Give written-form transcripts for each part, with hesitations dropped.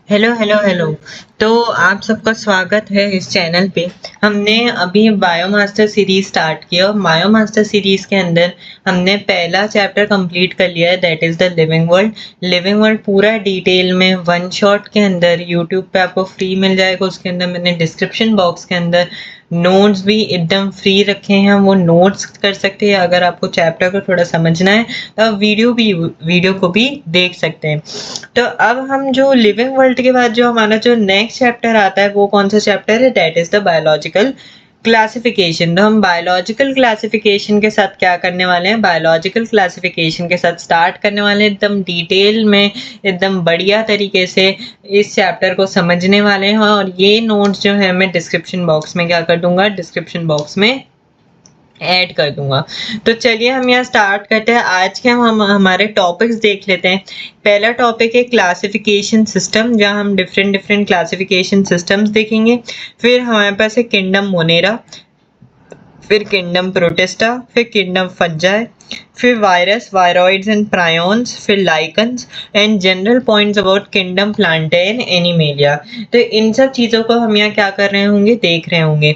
Hello hello hello. तो आप सबका स्वागत है इस चैनल पे। हमने अभी बायोमास्टर सीरीज स्टार्ट किया और बायोमास्टर सीरीज के अंदर हमने पहला चैप्टर कंप्लीट कर लिया है, that is the living world. Living world पूरा डिटेल में वन शॉट के अंदर यूट्यूब पे आपको फ्री मिल जाएगा। उसके अंदर मैंने डिस्क्रिप्शन बॉक्स के अंदर नोट्स भी एकदम फ्री रखे हैं, वो नोट्स कर सकते हैं। अगर आपको चैप्टर को थोड़ा समझना है तो आप वीडियो को भी देख सकते हैं। तो अब हम जो लिविंग वर्ल्ड के बाद जो हमारा जो नेक्स्ट चैप्टर आता है वो कौन सा चैप्टर है, that is the biological classification. तो हम बायोलॉजिकल क्लासिफिकेशन के साथ क्या करने वाले हैं, बायोलॉजिकल क्लासिफिकेशन के साथ स्टार्ट करने वाले हैं एकदम डिटेल में, एकदम बढ़िया तरीके से इस चैप्टर को समझने वाले हैं। और ये नोट्स जो है मैं डिस्क्रिप्शन बॉक्स में क्या कर दूंगा, डिस्क्रिप्शन बॉक्स में ऐड कर दूंगा। तो चलिए हम यहाँ स्टार्ट करते हैं। आज के हम हमारे टॉपिक्स देख लेते हैं। पहला टॉपिक है क्लासिफिकेशन सिस्टम, जहाँ हम डिफरेंट डिफरेंट क्लासिफिकेशन सिस्टम्स देखेंगे। फिर हमारे पास है किंगडम मोनेरा, फिर किंगडम प्रोटिस्टा, फिर किंगडम फंजाई, फिर वायरस, वायरॉइड्स एंड प्रायोन्स, फिर lichens and general points about kingdom plantain animalia. तो इन सब चीज़ों को हम यहाँ क्या कर रहे होंगे, देख रहे होंगे।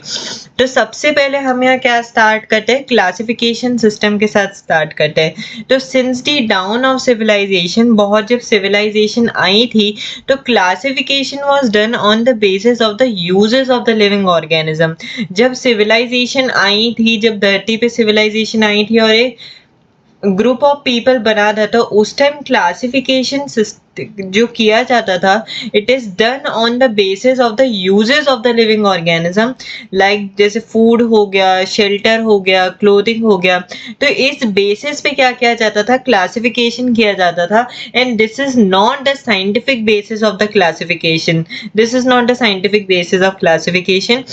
तो सबसे पहले हम यहाँ क्या स्टार्ट करते हैं, क्लासिफिकेशन सिस्टम के साथ स्टार्ट करते हैं। तो since the down of civilisation, बहुत जब सिविलाइजेशन आई थी तो classification was done on the basis of the usages of the living organism. जब सिविलाइजेशन आई थी, जब धरती पे सिविलाइजेशन आई थी और एक ग्रुप ऑफ पीपल बना था, तो उस टाइम क्लासिफिकेशन जो किया जाता था, it is done on the basis of the usages of the living organism. Like जैसे फूड हो गया, शेल्टर हो गया, क्लोथिंग हो गया। तो इस बेसिस पे क्या किया जाता था, क्लासिफिकेशन किया जाता था। And this is not the scientific basis of the classification, this is not the scientific basis of classification.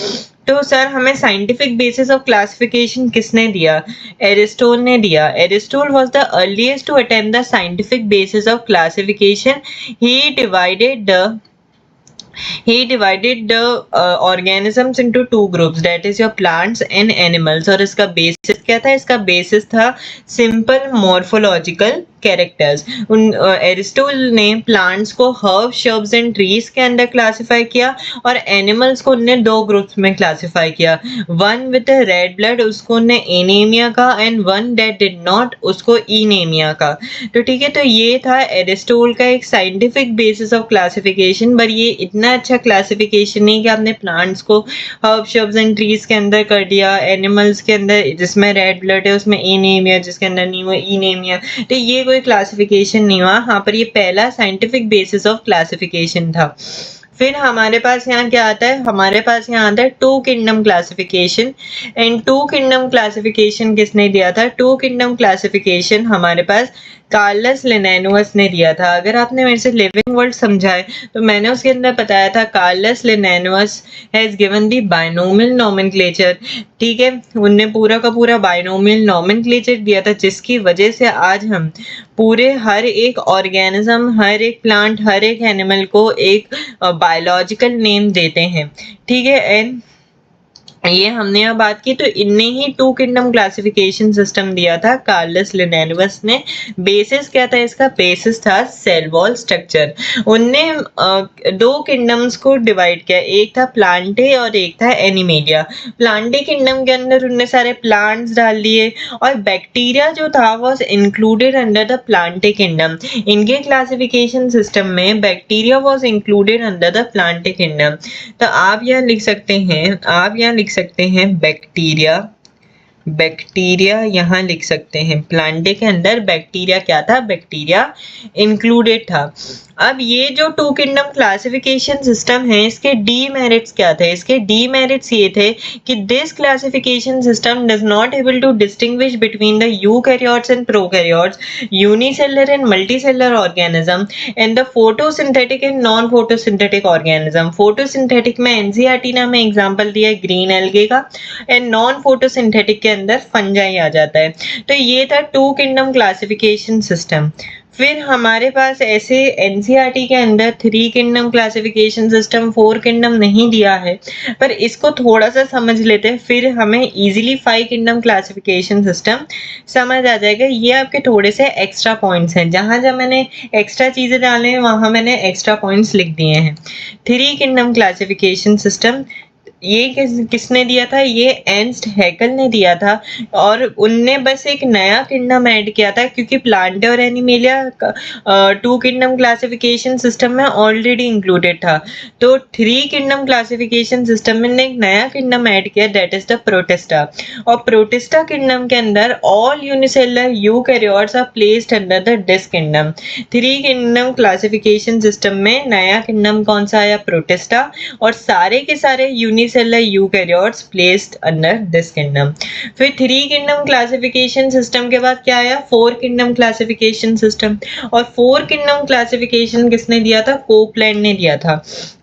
तो सर हमें साइंटिफिक बेसिस ऑफ क्लासिफिकेशन किसने दिया, एरिस्टोल ने दिया। Aristotle was the earliest to attempt the scientific basis of classification. He divided the organisms into two groups, that is your plants and animals. और इसका basis क्या था, इसका बेसिस था सिंपल मॉर्फोलॉजिकल कैरेक्टर्स। एरिस्टोल ने plants को herb, shrubs and trees के अंदर क्लासिफाई किया और एनिमल्स को उन्होंने दो ग्रुप्स में क्लासिफाई किया। वन विद रेड ब्लड, उसको उन्होंने एनीमिया का, and one that did not, उसको इनेमिया का। तो ठीक है, तो ये था एरिस्टोल का एक साइंटिफिक बेसिस ऑफ क्लासिफिकेशन। पर ये इतना अच्छा क्लासिफिकेशन नहीं कि आपने प्लांट्स को हर्ब, शर्ब्स एंड ट्रीज के अंदर कर दिया, एनिमल्स के अंदर जिसमें रेड ब्लड है उसमें एनीमिया, जिसके अंदर नहीं हुआ इनेमिया। तो ये कोई क्लासिफिकेशन नहीं हुआ। हाँ, पर ये पहला साइंटिफिक बेसिस ऑफ क्लासिफिकेशन था। फिर हमारे पास यहाँ क्या आता है, हमारे पास यहाँ आता है two kingdom classification. And two kingdom classification किसने दिया था, टू किंगडम क्लासिफिकेशन हमारे पास कार्लस लिनेनुअस ने दिया था। अगर आपने मेरे से लिविंग वर्ल्ड समझाए तो मैंने उसके अंदर बताया था Carolus Linnaeus has given the binomial nomenclature. ठीक है, उनने पूरा का पूरा बायनोमियल नोमेनक्लेचर दिया था, जिसकी वजह से आज हम पूरे हर एक ऑर्गेनिज्म, हर एक प्लांट, हर एक एनिमल को एक बायोलॉजिकल नेम देते हैं। ठीक है, एंड ये हमने यहाँ बात की तो इनने ही टू किंगडम क्लासिफिकेशन सिस्टम दिया था, कार्लस लिनेनुअस ने। बेसिस क्या था इसका, बेसिस था सेल वॉल स्ट्रक्चर। उनने दो किंगडम्स को डिवाइड किया, एक था प्लांटे और एक था एनिमेलिया। प्लांटे किंगडम के अंदर उनने सारे प्लांट्स डाल दिए और बैक्टीरिया जो था वो included under the Plantae kingdom. इनके क्लासिफिकेशन सिस्टम में bacteria was included under the Plantae kingdom. तो आप यहाँ लिख सकते हैं, आप यहाँ लिख सकते हैं बैक्टीरिया, बैक्टीरिया यहाँ लिख सकते हैं। प्लांटे के अंदर बैक्टीरिया क्या था, बैक्टीरिया इंक्लूडेड था। अब ये जो टू किंगडम क्लासिफिकेशन सिस्टम है, इसके डीमेरिट्स क्या थे, इसके डीमेरिट्स ये थे कि this classification system does not able to distinguish between the eukaryotes and prokaryotes, unicellular and multicellular organism, and the photosynthetic and non photosynthetic organism. Photosynthetic में NCERT ने हमें एग्जांपल दिया है ग्रीन एल्गे का, एंड नॉन फोटोसिंथेटिक के अंदर fungi आ जाता है। तो ये था 2 किंगडम क्लासिफिकेशन सिस्टम। फिर हमारे पास ऐसे एनसीईआरटी के अंदर 3 किंगडम क्लासिफिकेशन सिस्टम, 4 किंगडम नहीं दिया है, पर इसको थोड़ा सा समझ लेते हैं, फिर हमें इजीली 5 किंगडम क्लासिफिकेशन सिस्टम समझ आ जाएगा। ये आपके थोड़े से एक्स्ट्रा पॉइंट्स हैं, जहां जहां मैंने एक्स्ट्रा चीजें डाले हैं वहां मैंने एक्स्ट्रा पॉइंट्स लिख दिए हैं। 3 किंगडम क्लासिफिकेशन सिस्टम ये किसने दिया था? ये एर्नस्ट हैकेल ने दिया था, और उनने बस एक नया किंगडम ऐड किया था, क्योंकि प्लांटे और एनिमेलिया 2 किंगडम क्लासिफिकेशन सिस्टम में ऑलरेडी इंक्लूडेड था। तो 3 किंगडम क्लासिफिकेशन सिस्टम में एक नया किंगडम ऐड किया, दैट इज द प्रोटिस्टा। और प्रोटिस्टा किंगडम के अंदर all unicellular eukaryotes are placed under the this kingdom. 3 kingdom classification system में नया किंगडम कौन सा आया? प्रोटिस्टा। और सारे के सारे unicellular eukaryotes placed under this kingdom. फिर 3 किंगडम क्लासिफिकेशन सिस्टम के बाद क्या आया? 4 किंगडम क्लासिफिकेशन सिस्टम। और 4 किंगडम क्लासिफिकेशन किसने दिया था? कोपलैंड ने दिया था।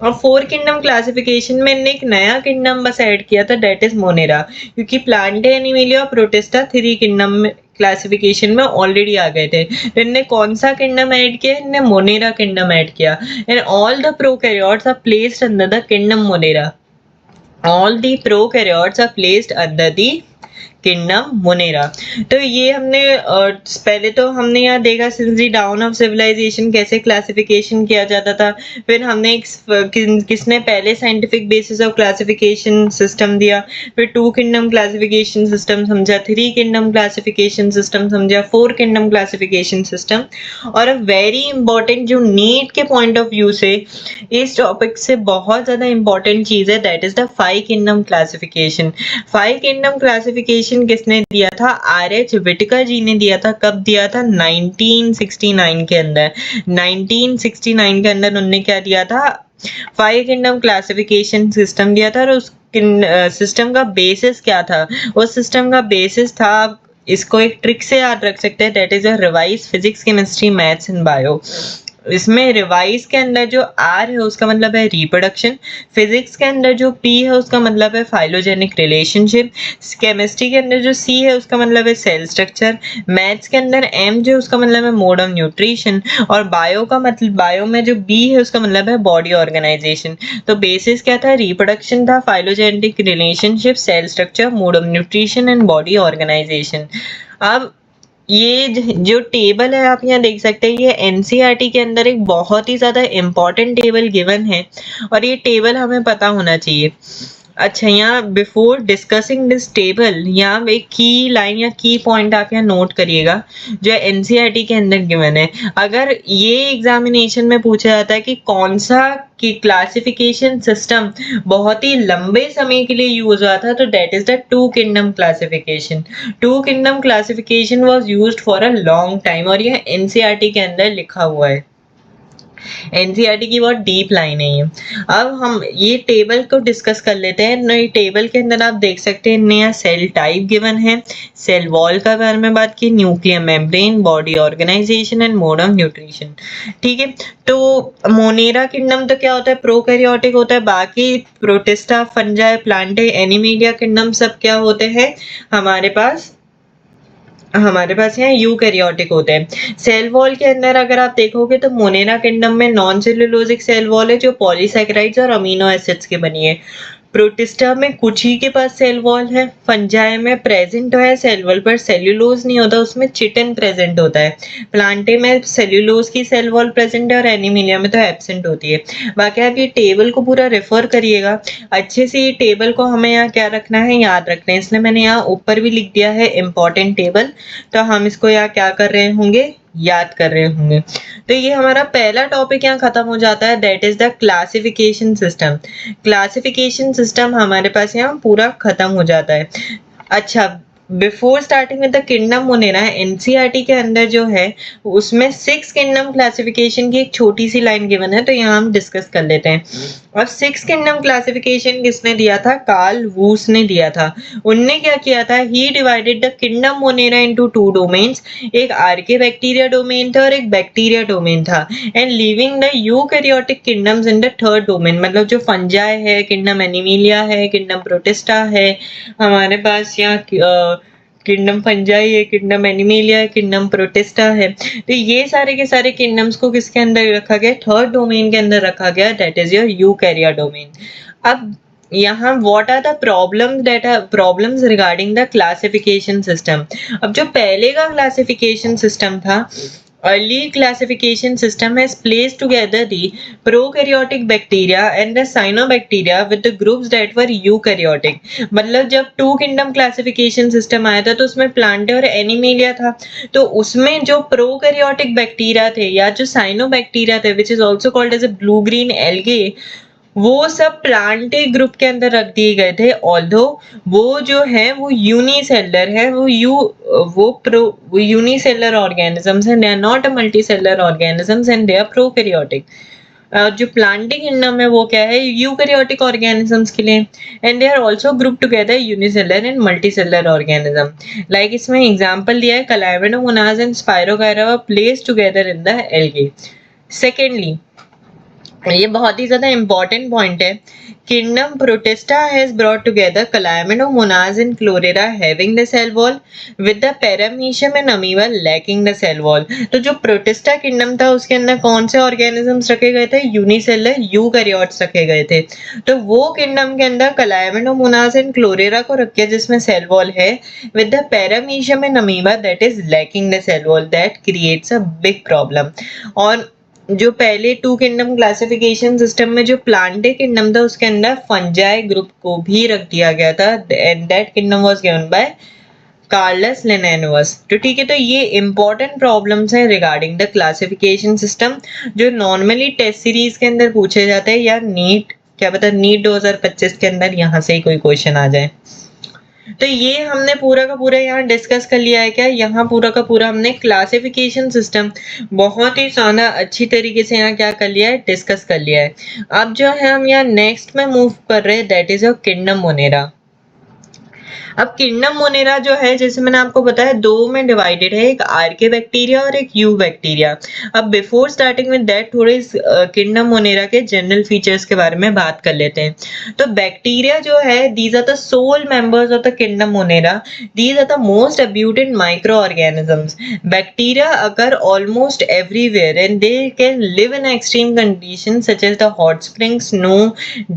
और 4 किंगडम क्लासिफिकेशन में एक नया किंगडम बस ऐड किया था, दैट इज मोनेरा, क्योंकि प्लांटे, एनिमेलिया और प्रोटिस्टा 3 किंगडम क्लासिफिकेशन में ऑलरेडी आ गए थे। इनने कौन सा किंगडम ऐड किया? इनने मोनेरा किंगडम ऐड किया। And all the prokaryotes are placed under the kingdom Monera. All the prokaryotes are placed under the kingdom Monera. तो ये हमने पहले तो हमने यहाँ देखा since the dawn of civilisation कैसे क्लासिफिकेशन किया जाता था। फिर हमने किसने पहले scientific basis of classification system दिया, फिर 2 किंगडम क्लासिफिकेशन सिस्टम समझा, 3 किंगडम क्लासिफिकेशन सिस्टम समझा, 4 किंगडम क्लासिफिकेशन सिस्टम। और वेरी इंपॉर्टेंट जो नीट के पॉइंट ऑफ व्यू से इस टॉपिक से बहुत ज्यादा इंपॉर्टेंट चीज है, that is the 5 kingdom classification. 5 kingdom classification किसने दिया था? आर.एच. व्हिटेकर जी ने दिया था। कब दिया था? 1969 के अंदर। 1969 के अंदर उन्होंने क्या दिया था? 5 किंगडम क्लासिफिकेशन सिस्टम दिया था। और उस सिस्टम का बेसिस क्या था? उस सिस्टम का बेसिस था, इसको एक ट्रिक से याद रख सकते हैं, that is a revise physics, chemistry, maths and bio. इसमें रिवाइज के अंदर जो आर है उसका मतलब है रिप्रोडक्शन, फिजिक्स के अंदर जो पी है उसका मतलब है फाइलोजेनिक रिलेशनशिप, केमिस्ट्री के अंदर जो सी है उसका मतलब है सेल स्ट्रक्चर, मैथ्स के अंदर एम जो उसका मतलब है मोड ऑफ न्यूट्रिशन, और बायो का मतलब बायो में जो बी है उसका मतलब है बॉडी ऑर्गेनाइजेशन। तो बेसिस क्या था? रिप्रोडक्शन था, phylogenetic relationship, cell structure, mode of nutrition and body organisation. अब ये जो टेबल है आप यहाँ देख सकते हैं, ये एनसीईआरटी के अंदर एक बहुत ही ज्यादा इंपॉर्टेंट टेबल गिवन है, और ये टेबल हमें पता होना चाहिए। अच्छा, यहाँ बिफोर डिस्कसिंग दिस टेबल, यहाँ एक की लाइन या की पॉइंट आप यहाँ नोट करिएगा जो एनसीईआरटी के अंदर गिवन है। अगर ये एग्जामिनेशन में पूछा जाता है कि कौन सा की क्लासिफिकेशन सिस्टम बहुत ही लंबे समय के लिए यूज हुआ था, तो that is the 2 kingdom classification. 2 kingdom classification was used for a long time, और यह एनसीईआरटी के अंदर लिखा हुआ है। एनसीईआरटी की बहुत डीप लाइन है ये। अब हम ये टेबल को डिस्कस कर लेते हैं। नई टेबल के अंदर आप देख सकते हैं नया सेल टाइप गिवन है, सेल वॉल का बारे में बात की, nuclear membrane, body organisation and mode of nutrition. ठीक है, तो मोनेरा किंगडम तो क्या होता है? प्रोकैरियोटिक होता है। बाकी protista, fungi, Plantae, animalia kingdom सब क्या होते हैं? हमारे पास यहाँ यूकैरियोटिक होते हैं। सेल वॉल के अंदर अगर आप देखोगे तो मोनेरा किंगडम में नॉन सेल्यूलोजिक सेल वॉल है जो पॉलीसैकेराइड्स और अमीनो एसिड्स के बनी है। प्रोटिस्टा में कुछ ही के पास सेल वॉल है। फंजाई में प्रेजेंट है सेल वॉल, पर सेल्यूलोज नहीं होता, उसमें चिटिन प्रेजेंट होता है। प्लांटे में सेल्यूलोज की सेल वॉल प्रेजेंट है, और एनिमिलिया में तो एब्सेंट होती है। बाकी आप ये टेबल को पूरा रेफर करिएगा अच्छे से। ये टेबल को हमें यहाँ क्या रखना है? याद रखना है, इसलिए मैंने यहाँ ऊपर भी लिख दिया है इंपॉर्टेंट टेबल। तो हम इसको यहाँ क्या कर रहे होंगे? याद कर रहे होंगे। तो ये हमारा पहला टॉपिक यहाँ खत्म हो जाता है, that is the classification system. Classification system हमारे पास यहाँ पूरा खत्म हो जाता है। अच्छा, before starting with the kingdom Monera, NCERT के अंदर जो है उसमें 6 किंगडम क्लासिफिकेशन की एक छोटी सी लाइन गिवन है, तो यहाँ हम डिस्कस कर लेते हैं। और 6 किंगडम क्लासिफिकेशन किसने दिया था? कार्ल वूस ने दिया था। उनने क्या किया था? He divided the kingdom Monera into 2 domains, एक आर्के बैक्टीरिया डोमेन था और एक बैक्टीरिया डोमेन था, and leaving the eukaryotic kingdoms in the third domain. मतलब जो फंजाई है, किंगडम एनिमिलिया है, किंगडम प्रोटिस्टा है, हमारे पास यहाँ किंगडम फंजाई है, किंगडम एनिमेलिया है, किंगडम प्रोटिस्टा है। तो ये सारे के सारे किंगडम्स को किसके अंदर रखा गया? थर्ड डोमेन के अंदर रखा गया, that is your eukarya domain. अब यहाँ what are the problems regarding the classification system. अब जो पहले का क्लासिफिकेशन सिस्टम था, early classification system has placed together the prokaryotic bacteria and the cyanobacteria with the groups that were eukaryotic। मतलब जब to kingdom classification system आया था तो उसमें प्लांटे और एनिमेलिया था, तो उसमें जो प्रोकैरियोटिक बैक्टीरिया थे या जो साइनोबैक्टीरिया थे which is also called as a blue green algae, वो सब प्लांटे ग्रुप के अंदर रख दिए गए थे। ऑल्दो वो जो है वो यूनिसेलर है, वो यूनिसेलर ऑर्गेनिजम्स हैं, they are not a multicellular organisms and they are prokaryotic. जो प्लांटिंग किंगडम है वो क्या है? यूकैरियोटिक ऑर्गेनिजम्स के लिए, and they are also group together unicellular and multicellular organism. Like इसमें एग्जांपल दिया है, Chlamydomonas and Spirogyra were placed together in the algae. Secondly, ये बहुत ही ज्यादा इंपॉर्टेंट पॉइंट है, kingdom Protista has brought together Chlamydomonas and Chlorella having the cell wall with the paramecium and amoeba lacking the cell wall. तो जो protista kingdom था उसके अंदर कौन से ऑर्गेनिजम्स रखे गए थे? यूनिसेलर यूकैरियोट्स रखे गए थे। तो वो किंगडम के अंदर कैलामिडोमोनास एंड क्लोरेरा को रखे जिसमें सेल वॉल है, with the paramecium and amoeba that is lacking the cell wall, that creates a big problem. और जो पहले टू किंगडम क्लासिफिकेशन सिस्टम में जो प्लांटे किंगडम था उसके अंदर फंजाई ग्रुप को भी रख दिया गया था, and that kingdom was given by Carolus Linnaeus. तो ठीक है, तो ये इंपॉर्टेंट प्रॉब्लम्स हैं रिगार्डिंग द क्लासिफिकेशन सिस्टम जो नॉर्मली टेस्ट सीरीज के अंदर पूछे जाते हैं, या नीट क्या पता नीट 2025 के अंदर यहाँ से ही कोई क्वेश्चन आ जाए। तो ये हमने पूरा का पूरा यहाँ डिस्कस कर लिया है। क्या यहाँ पूरा का पूरा हमने क्लासिफिकेशन सिस्टम बहुत ही ज्यादा अच्छी तरीके से यहाँ क्या कर लिया है? डिस्कस कर लिया है। अब जो है हम यहाँ नेक्स्ट में मूव कर रहे हैं, that is your kingdom Monera. अब किंगडम मोनेरा जो है, जैसे मैंने आपको बताया, दो में डिवाइडेड है, एक आर्के बैक्टीरिया और एक यू बैक्टीरिया। अब बिफोर स्टार्टिंग विद दैट थोड़े किंगडम मोनेरा के जनरल फीचर्स के बारे में बात कर लेते हैं। तो बैक्टीरिया जो है, these are the sole members of the kingdom Monera, these are the most अब्यूटेड micro organisms. Bacteria occur almost everywhere and they can live in extreme condition such as the hot spring, snow,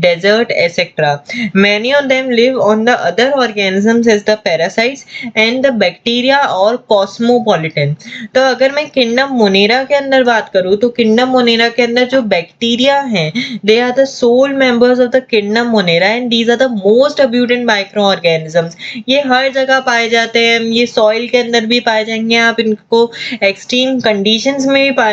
desert, etc. Many of them live on the other organisms as the parasites and the bacteria or cosmopolitan। तो अगर मैं kingdom Monera के अंदर बात करूँ तो kingdom Monera के अंदर जो बैक्टीरिया हैं, they are the sole members of the kingdom Monera and these are the most अब्यूटेड माइक्रो ऑर्गेनिजम्स। ये हर जगह पाए जाते हैं, ये सॉइल के अंदर भी पाए जाएंगे, आप इनको एक्सट्रीम कंडीशंस में भी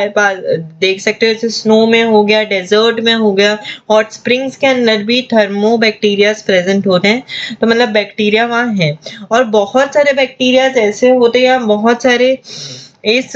देख सकते हो, जैसे स्नो में हो गया, डेजर्ट में हो गया, हॉट स्प्रिंग्स के अंदर भी थर्मोबैक्टीरिया प्रेजेंट होते हैं। तो मतलब बैक्टीरिया वहाँ है, और बहुत सारे बैक्टीरिया ऐसे होते हैं, बहुत सारे इस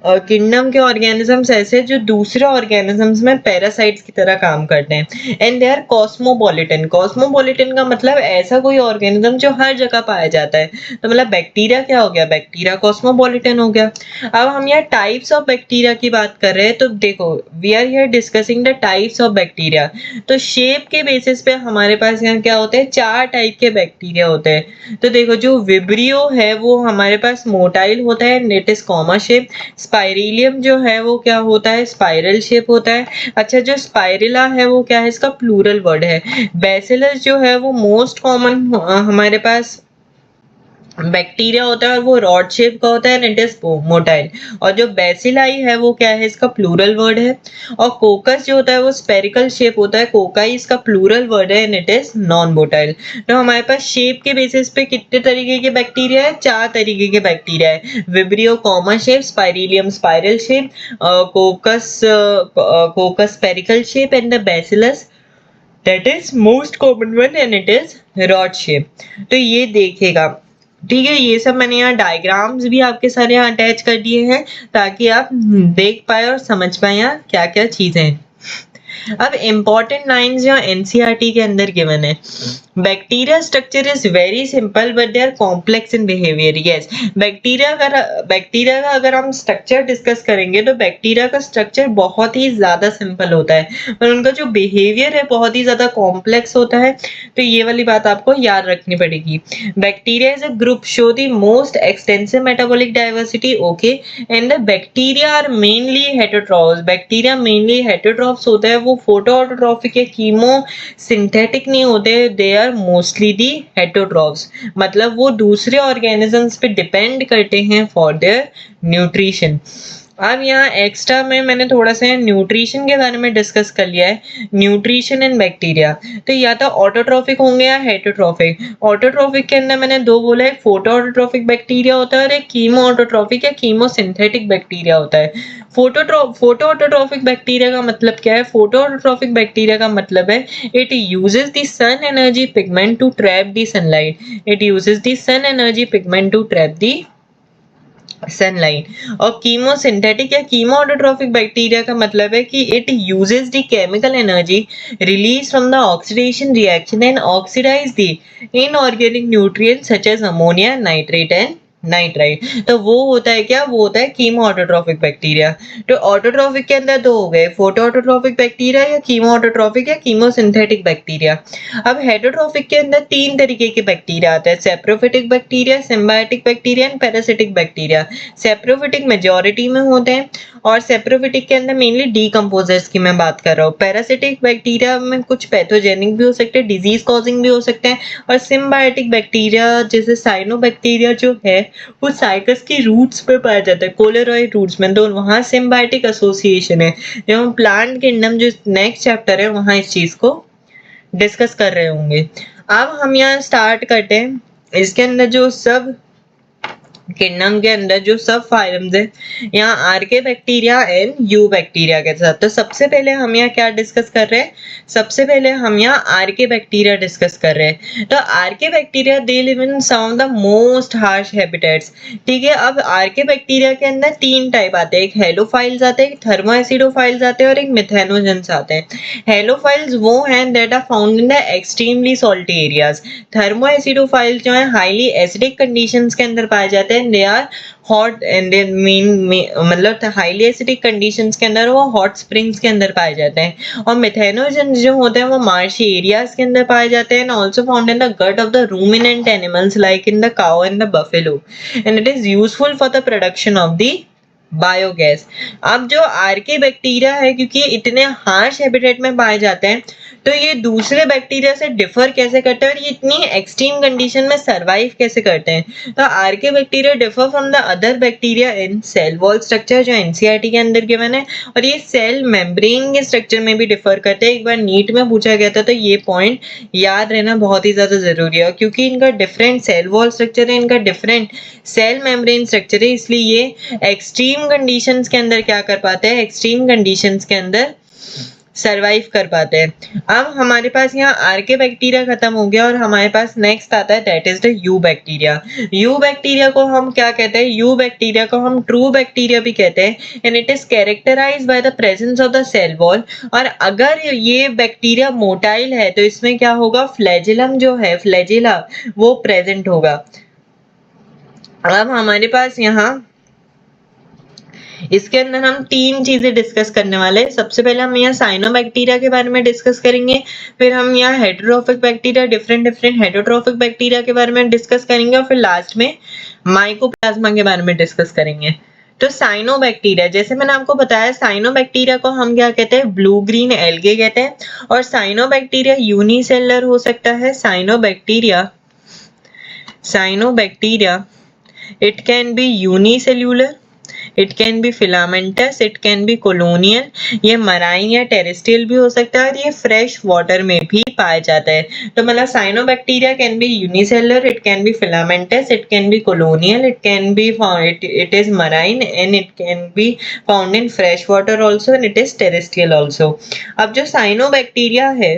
किंगडम के ऑर्गेनिजम्स ऐसे जो दूसरे ऑर्गेनिजम्स में पैरासाइट्स की तरह काम करते हैं, and they are cosmopolitan. Cosmopolitan का मतलब ऐसा कोई ऑर्गेनिज्म जो हर जगह पाया जाता है। तो मतलब बैक्टीरिया क्या हो गया? बैक्टीरिया कॉस्मोपॉलिटन हो गया। अब हम यहाँ टाइप्स ऑफ बैक्टीरिया की बात कर रहे हैं, तो देखो we are here discussing the types of bacteria. तो शेप के बेसिस पे हमारे पास यहाँ क्या होते हैं? 4 टाइप के बैक्टीरिया होते हैं। तो देखो जो विब्रियो है वो हमारे पास मोटाइल होता है, इट इज कॉमा शेप। स्पाइरेलियम जो है वो क्या होता है? स्पाइरल शेप होता है। अच्छा, जो स्पाइरेला है वो क्या है? इसका प्लूरल वर्ड है। बैसिलस जो है वो मोस्ट कॉमन हमारे पास बैक्टीरिया होता है, और वो रॉड शेप का होता है, एंड इट इज मोटाइल। और जो बेसिलाई है वो क्या है? इसका प्लूरल वर्ड है। और कोकस जो होता है वो स्पेरिकल शेप होता है, कोकाई इसका प्लूरल वर्ड है, and it is non motile. तो हमारे पास शेप के बेसिस पे कितने तरीके के बैक्टीरिया है? 4 तरीके के बैक्टीरिया है। Vibrio comma shape, Spirillum spiral shape, coccus spherical shape, and the bacillus that is most common one, and it is rod shape. तो ये देखेगा, ठीक है। ये सब मैंने यहाँ डायग्राम्स भी आपके सारे यहाँ अटैच कर दिए हैं ताकि आप देख पाए और समझ पाए यहाँ क्या क्या चीजें हैं। अब इम्पोर्टेंट लाइंस जो एनसीईआरटी के अंदर गिवन है, bacteria structure is very simple but they are complex in behaviour. Yes, bacteria का अगर हम स्ट्रक्चर डिस्कस करेंगे तो बैक्टीरिया का स्ट्रक्चर बहुत ही ज्यादा सिंपल होता है पर उनका जो बिहेवियर है बहुत ही ज्यादा कॉम्प्लेक्स होता है। तो ये वाली बात आपको याद रखनी पड़ेगी। Bacteria is a group show the most extensive metabolic diversity, okay, and the bacteria are mainly heterotrophs. Bacteria mainly heterotrophs होता है, वो फोटो ऑटोट्रॉफिक या कीमो सिंथेटिक नहीं होते, they are mostly the heterotrophs, मतलब वो दूसरे ऑर्गेनिजम्स पे डिपेंड करते हैं फॉर देयर न्यूट्रिशन। अब यहाँ एक्स्ट्रा में मैंने थोड़ा सा न्यूट्रिशन के बारे में डिस्कस कर लिया है, न्यूट्रिशन इन बैक्टीरिया। तो या तो ऑटोट्रॉफिक होंगे या हेटेरोट्रॉफिक। ऑटोट्रॉफिक के अंदर मैंने दो बोला, एक फोटो ऑटोट्रॉफिक बैक्टीरिया होता है और एक कीमो ऑटोट्रॉफिक या कीमो सिंथेटिक बैक्टीरिया होता है। फोटो ऑटोट्रॉफिक बैक्टीरिया का मतलब क्या है? फोटो ऑटोट्रॉफिक बैक्टीरिया का मतलब है it uses the sun energy pigment to trap the sunlight. It uses the sun energy pigment to trap the sunlight. और कीमोसिंथेटिक या कीमो ऑटोट्रॉफिक बैक्टीरिया का मतलब है कि it uses the chemical energy release from the oxidation reaction and oxidise the inorganic nutrients such as ammonia, nitrate and nitrite. तो वो होता है क्या? वो होता है कीमो ऑटोट्रॉफिक बैक्टीरिया। तो ऑटोट्रॉफिक के अंदर दो हो गए, फोटो ऑटोट्रॉफिक बैक्टीरिया या कीमो ऑटोट्रॉफिक या कीमोसिंथेटिक बैक्टीरिया। अब हेटेरोट्रॉफिक के अंदर तीन तरीके के बैक्टीरिया आते हैं, saprophytic bacteria, symbiotic bacteria and parasitic bacteria. Saprophytic majority में होते हैं और सेप्रोफिटिक के अंदर मेनली डीकंपोजर्स की मैं बात कर रहा हूँ। पैरासिटिक बैक्टीरिया में कुछ पैथोजेनिक भी हो सकते हैं, डिजीज कॉजिंग भी हो सकते हैं। और सिम्बायोटिक बैक्टीरिया जैसे साइनोबैक्टीरिया जो है वो साइकस की रूट्स पे पाया जाता है, कोलेरॉइड रूट्स में, तो वहां सिम्बायोटिक एसोसिएशन है। जब हम प्लांट किंगडम जो नेक्स्ट चैप्टर है वहां इस चीज को डिस्कस कर रहे होंगे। अब हम यहाँ स्टार्ट करते हैं, इसके अंदर जो सब किंगडम के अंदर जो सब फाइलम्स है, यहाँ आर्के बैक्टीरिया एंड यू बैक्टीरिया के साथ। तो सबसे पहले हम यहाँ क्या डिस्कस कर रहे हैं? सबसे पहले हम यहाँ आर्के बैक्टीरिया डिस्कस कर रहे हैं। तो archaebacteria they live in some of the most harsh habitats. ठीक है, अब आर्के बैक्टीरिया के अंदर तीन टाइप आते हैं, एक हेलोफाइल्स आते हैं, एक थर्मोएसिडोफाइल्स आते हैं और एक मिथेनोजेंस आते हैं। हेलोफाइल्स वो हैं that are found in the extremely salty areas. Thermoacidophiles जो है हाईली एसिडिक कंडीशंस के अंदर पाए जाते हैं, they are hot and they मतलब हाईली एसिडिक कंडीशंस के अंदर वो हॉट स्प्रिंग्स के अंदर पाए जाते हैं। और मिथेनोजेंस जो होते हैं वो मार्शी एरियाज के अंदर पाए जाते हैं, also found in the gut of the ruminant animals like in the cow and the buffalo, and it is useful for the production of the biogas. अब जो आर्के बैक्टीरिया है क्योंकि इतने हार्श हैबिटेट में पाए जाते हैं तो ये दूसरे बैक्टीरिया से डिफर कैसे करते हैं और ये इतनी एक्सट्रीम कंडीशन में सरवाइव कैसे करते हैं? तो archaebacteria differ from the other bacteria in cell wall structure जो एनसीईआरटी के अंदर गिवन है, और ये सेल मेम्ब्रेन के स्ट्रक्चर में भी डिफर करते हैं। एक बार नीट में पूछा गया था तो ये पॉइंट याद रहना बहुत ही ज्यादा जरूरी है क्योंकि इनका डिफरेंट सेल वॉल स्ट्रक्चर है, इनका डिफरेंट सेल मेम्ब्रेन स्ट्रक्चर है, इसलिए ये एक्सट्रीम कंडीशंस के अंदर क्या कर पाते हैं? एक्सट्रीम कंडीशंस के अंदर सरवाइव कर पाते हैं। अब हमारे पास यहाँ आर्के बैक्टीरिया खत्म हो गया और हमारे पास नेक्स्ट आता है that is the you bacteria. You bacteria को हम क्या कहते हैं? यू बैक्टीरिया को हम ट्रू बैक्टीरिया भी कहते हैं and it is characterised by the presence of the cell wall. और अगर ये बैक्टीरिया मोटाइल है तो इसमें क्या होगा? फ्लैजिलम जो है, फ्लैजिला, वो प्रेजेंट होगा। अब हमारे पास यहाँ इसके अंदर हम तीन चीजें डिस्कस करने वाले हैं। सबसे पहले हम यहाँ साइनोबैक्टीरिया के बारे में डिस्कस करेंगे, फिर हम यहाँ heterotrophic bacteria, different heterotrophic bacteria के बारे में डिस्कस करेंगे और फिर लास्ट में माइकोप्लाज्मा के बारे में डिस्कस करेंगे। तो साइनोबैक्टीरिया, जैसे मैंने आपको बताया, साइनोबैक्टीरिया को हम क्या कहते हैं? ब्लू ग्रीन एल्गे कहते हैं। और साइनोबैक्टीरिया यूनिसेलुलर हो सकता है। Cyanobacteria it can be unicellular, it can be filamentous, it can be colonial, ये मराइन या टेरेस्ट्रियल भी हो सकता है और ये फ्रेश वाटर में भी पाया जाता है। तो मतलब cyanobacteria can be unicellular, it can be filamentous, it can be colonial, it can be it is marine and it can be found in fresh water also and it is terrestrial also। अब जो cyanobacteria है,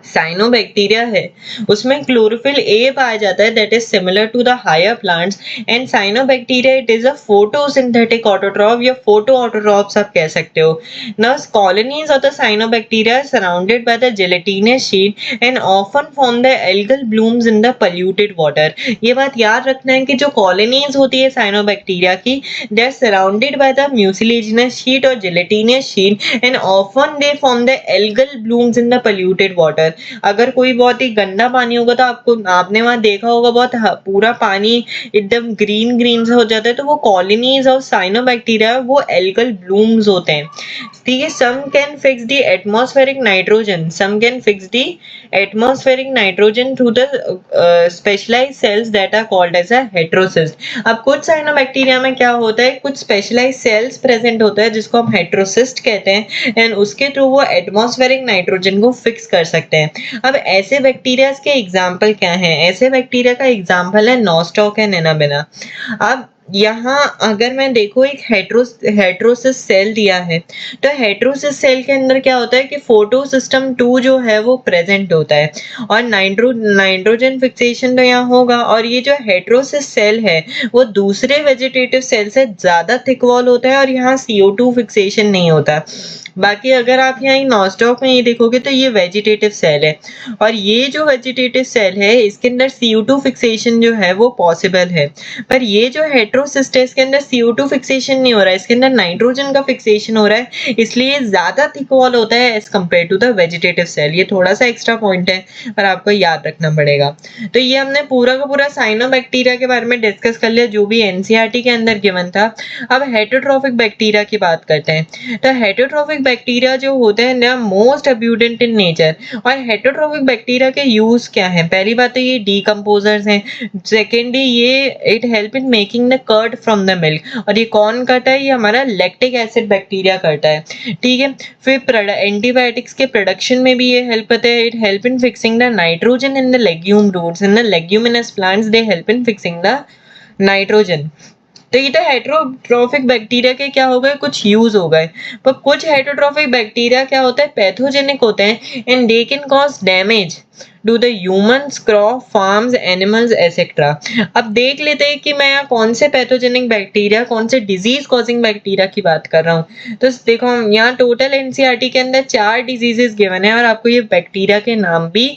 cyanobacteria है उसमें chlorophyll A पाया जाता है that is similar to the higher plants and cyanobacteria it is a photosynthetic autotroph या photo autotrophs आप कह सकते हो. Now colonies of the cyanobacteria are surrounded by the gelatinous sheet and often form the algal blooms in the polluted water. ये बात याद रखना है कि जो कॉलोनीज होती है साइनोबैक्टीरिया की they are surrounded by the mucilaginous sheet और gelatinous sheet and often they form the algal blooms in the polluted water. अगर कोई बहुत ही गंदा पानी होगा तो आपने वहां देखा होगा बहुत पूरा पानी एकदम ग्रीन ग्रीन सा हो जाता है तो वो कॉलोनीज ऑफ साइनोबैक्टीरिया वो एल्गल ब्लूम्स होते हैं. ठीक है. Some can fix the atmospheric nitrogen through the specialised cells that are called as a heterocyst. अब कुछ साइनोबैक्टीरिया में क्या होता है कुछ स्पेशलाइज्ड सेल्स प्रेजेंट होता है जिसको हम हेटेरोसिस्ट कहते हैं एंड उसके थ्रू वो एटमॉस्फेरिक नाइट्रोजन को फिक्स कर सकते हैं. अब ऐसे बैक्टीरिया के एग्जाम्पल क्या हैं? ऐसे बैक्टीरिया का एग्जाम्पल है नॉस्टॉक एंड एनाबेना. अब यहाँ अगर मैं देखो एक हेटेरोसिस सेल दिया है तो हेटेरोसिस सेल के अंदर क्या होता है कि फोटोसिस्टम 2 जो है वो प्रेजेंट होता है और नाइट्रोजन फिक्सेशन तो यहाँ होगा और ये जो हेटेरोसिस सेल है वो दूसरे वेजिटेटिव सेल से ज्यादा थिक वॉल होता है और यहाँ CO2 फिक्सेशन नहीं होता. बाकी अगर आप यहाँ नॉस्टॉक में ये देखोगे तो ये वेजिटेटिव सेल है और ये जो वेजिटेटिव सेल है इसके अंदर CO2 फिक्सेशन जो है वो पॉसिबल है पर ये जो हेटेरोसिस्ट है इसके अंदर CO2 फिक्सेशन नहीं हो रहा है इसके अंदर नाइट्रोजन का फिक्सेशन हो रहा है इसलिए ज्यादा थिक वॉल होता है as compare to the vegetative cell. ये थोड़ा सा एक्स्ट्रा पॉइंट है पर आपको याद रखना पड़ेगा. तो ये हमने पूरा का पूरा साइनोबैक्टीरिया के बारे में डिस्कस कर लिया जो भी NCERT के अंदर गिवन था. अब हेटेरोट्रॉफिक बैक्टीरिया की बात करते हैं. तो हेटेरोट्रॉफिक बैक्टीरिया जो होते हैं they are most abundant in nature और हेटेरोट्रॉफिक बैक्टीरिया के यूज क्या है? पहली बात तो ये डीकंपोजर्स हैं. सेकेंडली ये it help in making the curd from the milk और ये कौन करता है? ये हमारा लैक्टिक एसिड बैक्टीरिया करता है. ठीक है. फिर एंटीबायोटिक्स के प्रोडक्शन में भी ये हेल्प करते हैं. It help in fixing the nitrogen in the legume roots in the leguminous plants they help in fixing the nitrogen. तो ये तो हेटेरोट्रॉफिक बैक्टीरिया के क्या हो गए कुछ यूज हो गए पर कुछ हेटेरोट्रॉफिक बैक्टीरिया क्या होता है पैथोजेनिक होते हैं and they can cause damage to the humans crop farms animals et cetera. अब देख लेते हैं कि मैं यहाँ कौन से पैथोजेनिक बैक्टीरिया कौन से डिजीज कॉजिंग बैक्टीरिया की बात कर रहा हूँ. तो देखो यहाँ टोटल NCERT के अंदर 4 डिजीजेस गिवन है और आपको ये बैक्टीरिया के नाम भी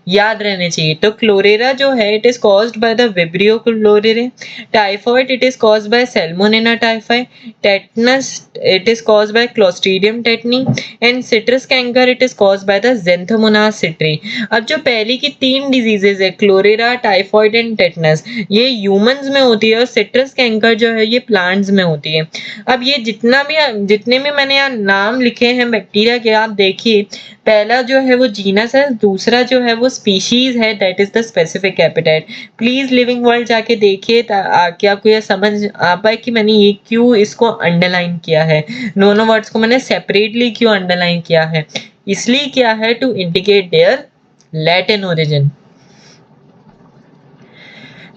याद रहने चाहिए. तो क्लोरेरा जो है it is caused by the Vibrio cholerae. Typhoid it is caused by Salmonella typhi. Tetanus it is caused by Clostridium tetani and citrus canker it is caused by the Xanthomonas citri. अब जो पहली की 3 diseases है cholera typhoid and tetanus ये humans में होती है और सिट्रस कैंकर जो है ये प्लांट्स में होती है. अब ये जितने भी मैंने यहाँ नाम लिखे हैं बैक्टीरिया के आप देखिए पहला जो है वो जीनस है दूसरा जो है वो स्पीशीज है that is the specific appetite. Please living world जाके देखिए क्या आपको ये समझ आ पाए कि मैंने ये क्यों इसको अंडरलाइन किया है दोनों वर्ड्स को मैंने सेपरेटली क्यों अंडरलाइन किया है. इसलिए क्या है to indicate their Latin origin.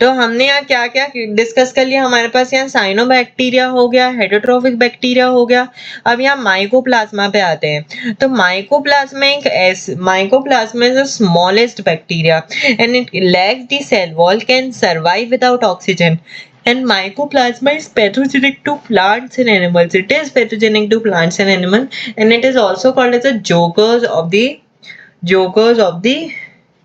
तो हमने यहाँ क्या क्या डिस्कस कर लिया. हमारे पास यहाँ साइनोबैक्टीरिया हो गया हेटेरोट्रॉफिक बैक्टीरिया हो गया. अब यहाँ माइकोप्लाज्मा पे आते हैं. तो mycoplasma is the smallest bacteria and it lacks the cell wall can survive without oxygen. And mycoplasma is pathogenic to plants and animals. It is pathogenic to plants and animals, and it is also called as the jokers of the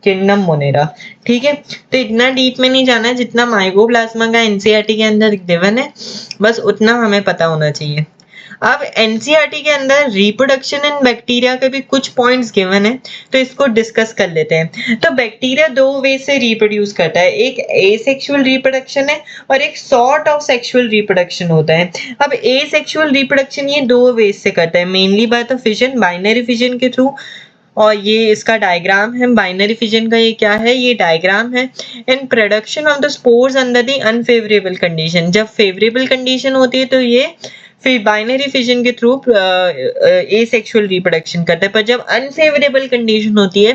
kingdom Monera. ठीक है. तो इतना deep में नहीं जाना है जितना mycoplasma का NCERT के अंदर गिवन है बस उतना हमें पता होना चाहिए. अब NCERT के अंदर रिप्रोडक्शन इन बैक्टीरिया के भी कुछ पॉइंट्स गिवन है तो इसको डिस्कस कर लेते हैं. तो बैक्टीरिया 2 वे से रिप्रोड्यूस करता है. एक एसेक्सुअल रिप्रोडक्शन है और एक सॉर्ट ऑफ सेक्सुअल रिप्रोडक्शन होता है. अब एसेक्सुअल रिप्रोडक्शन ये 2 वे से करता है mainly by the fission binary fission के थ्रू और ये इसका डायग्राम है. बाइनरी फिजन का ये क्या है ये डायग्राम है. And production of the spores under the unfavourable condition. जब फेवरेबल कंडीशन होती है तो ये फिर बाइनरी फिजन के थ्रू एसेक्सुअल रिप्रोडक्शन करता है पर जब अनफेवरेबल कंडीशन होती है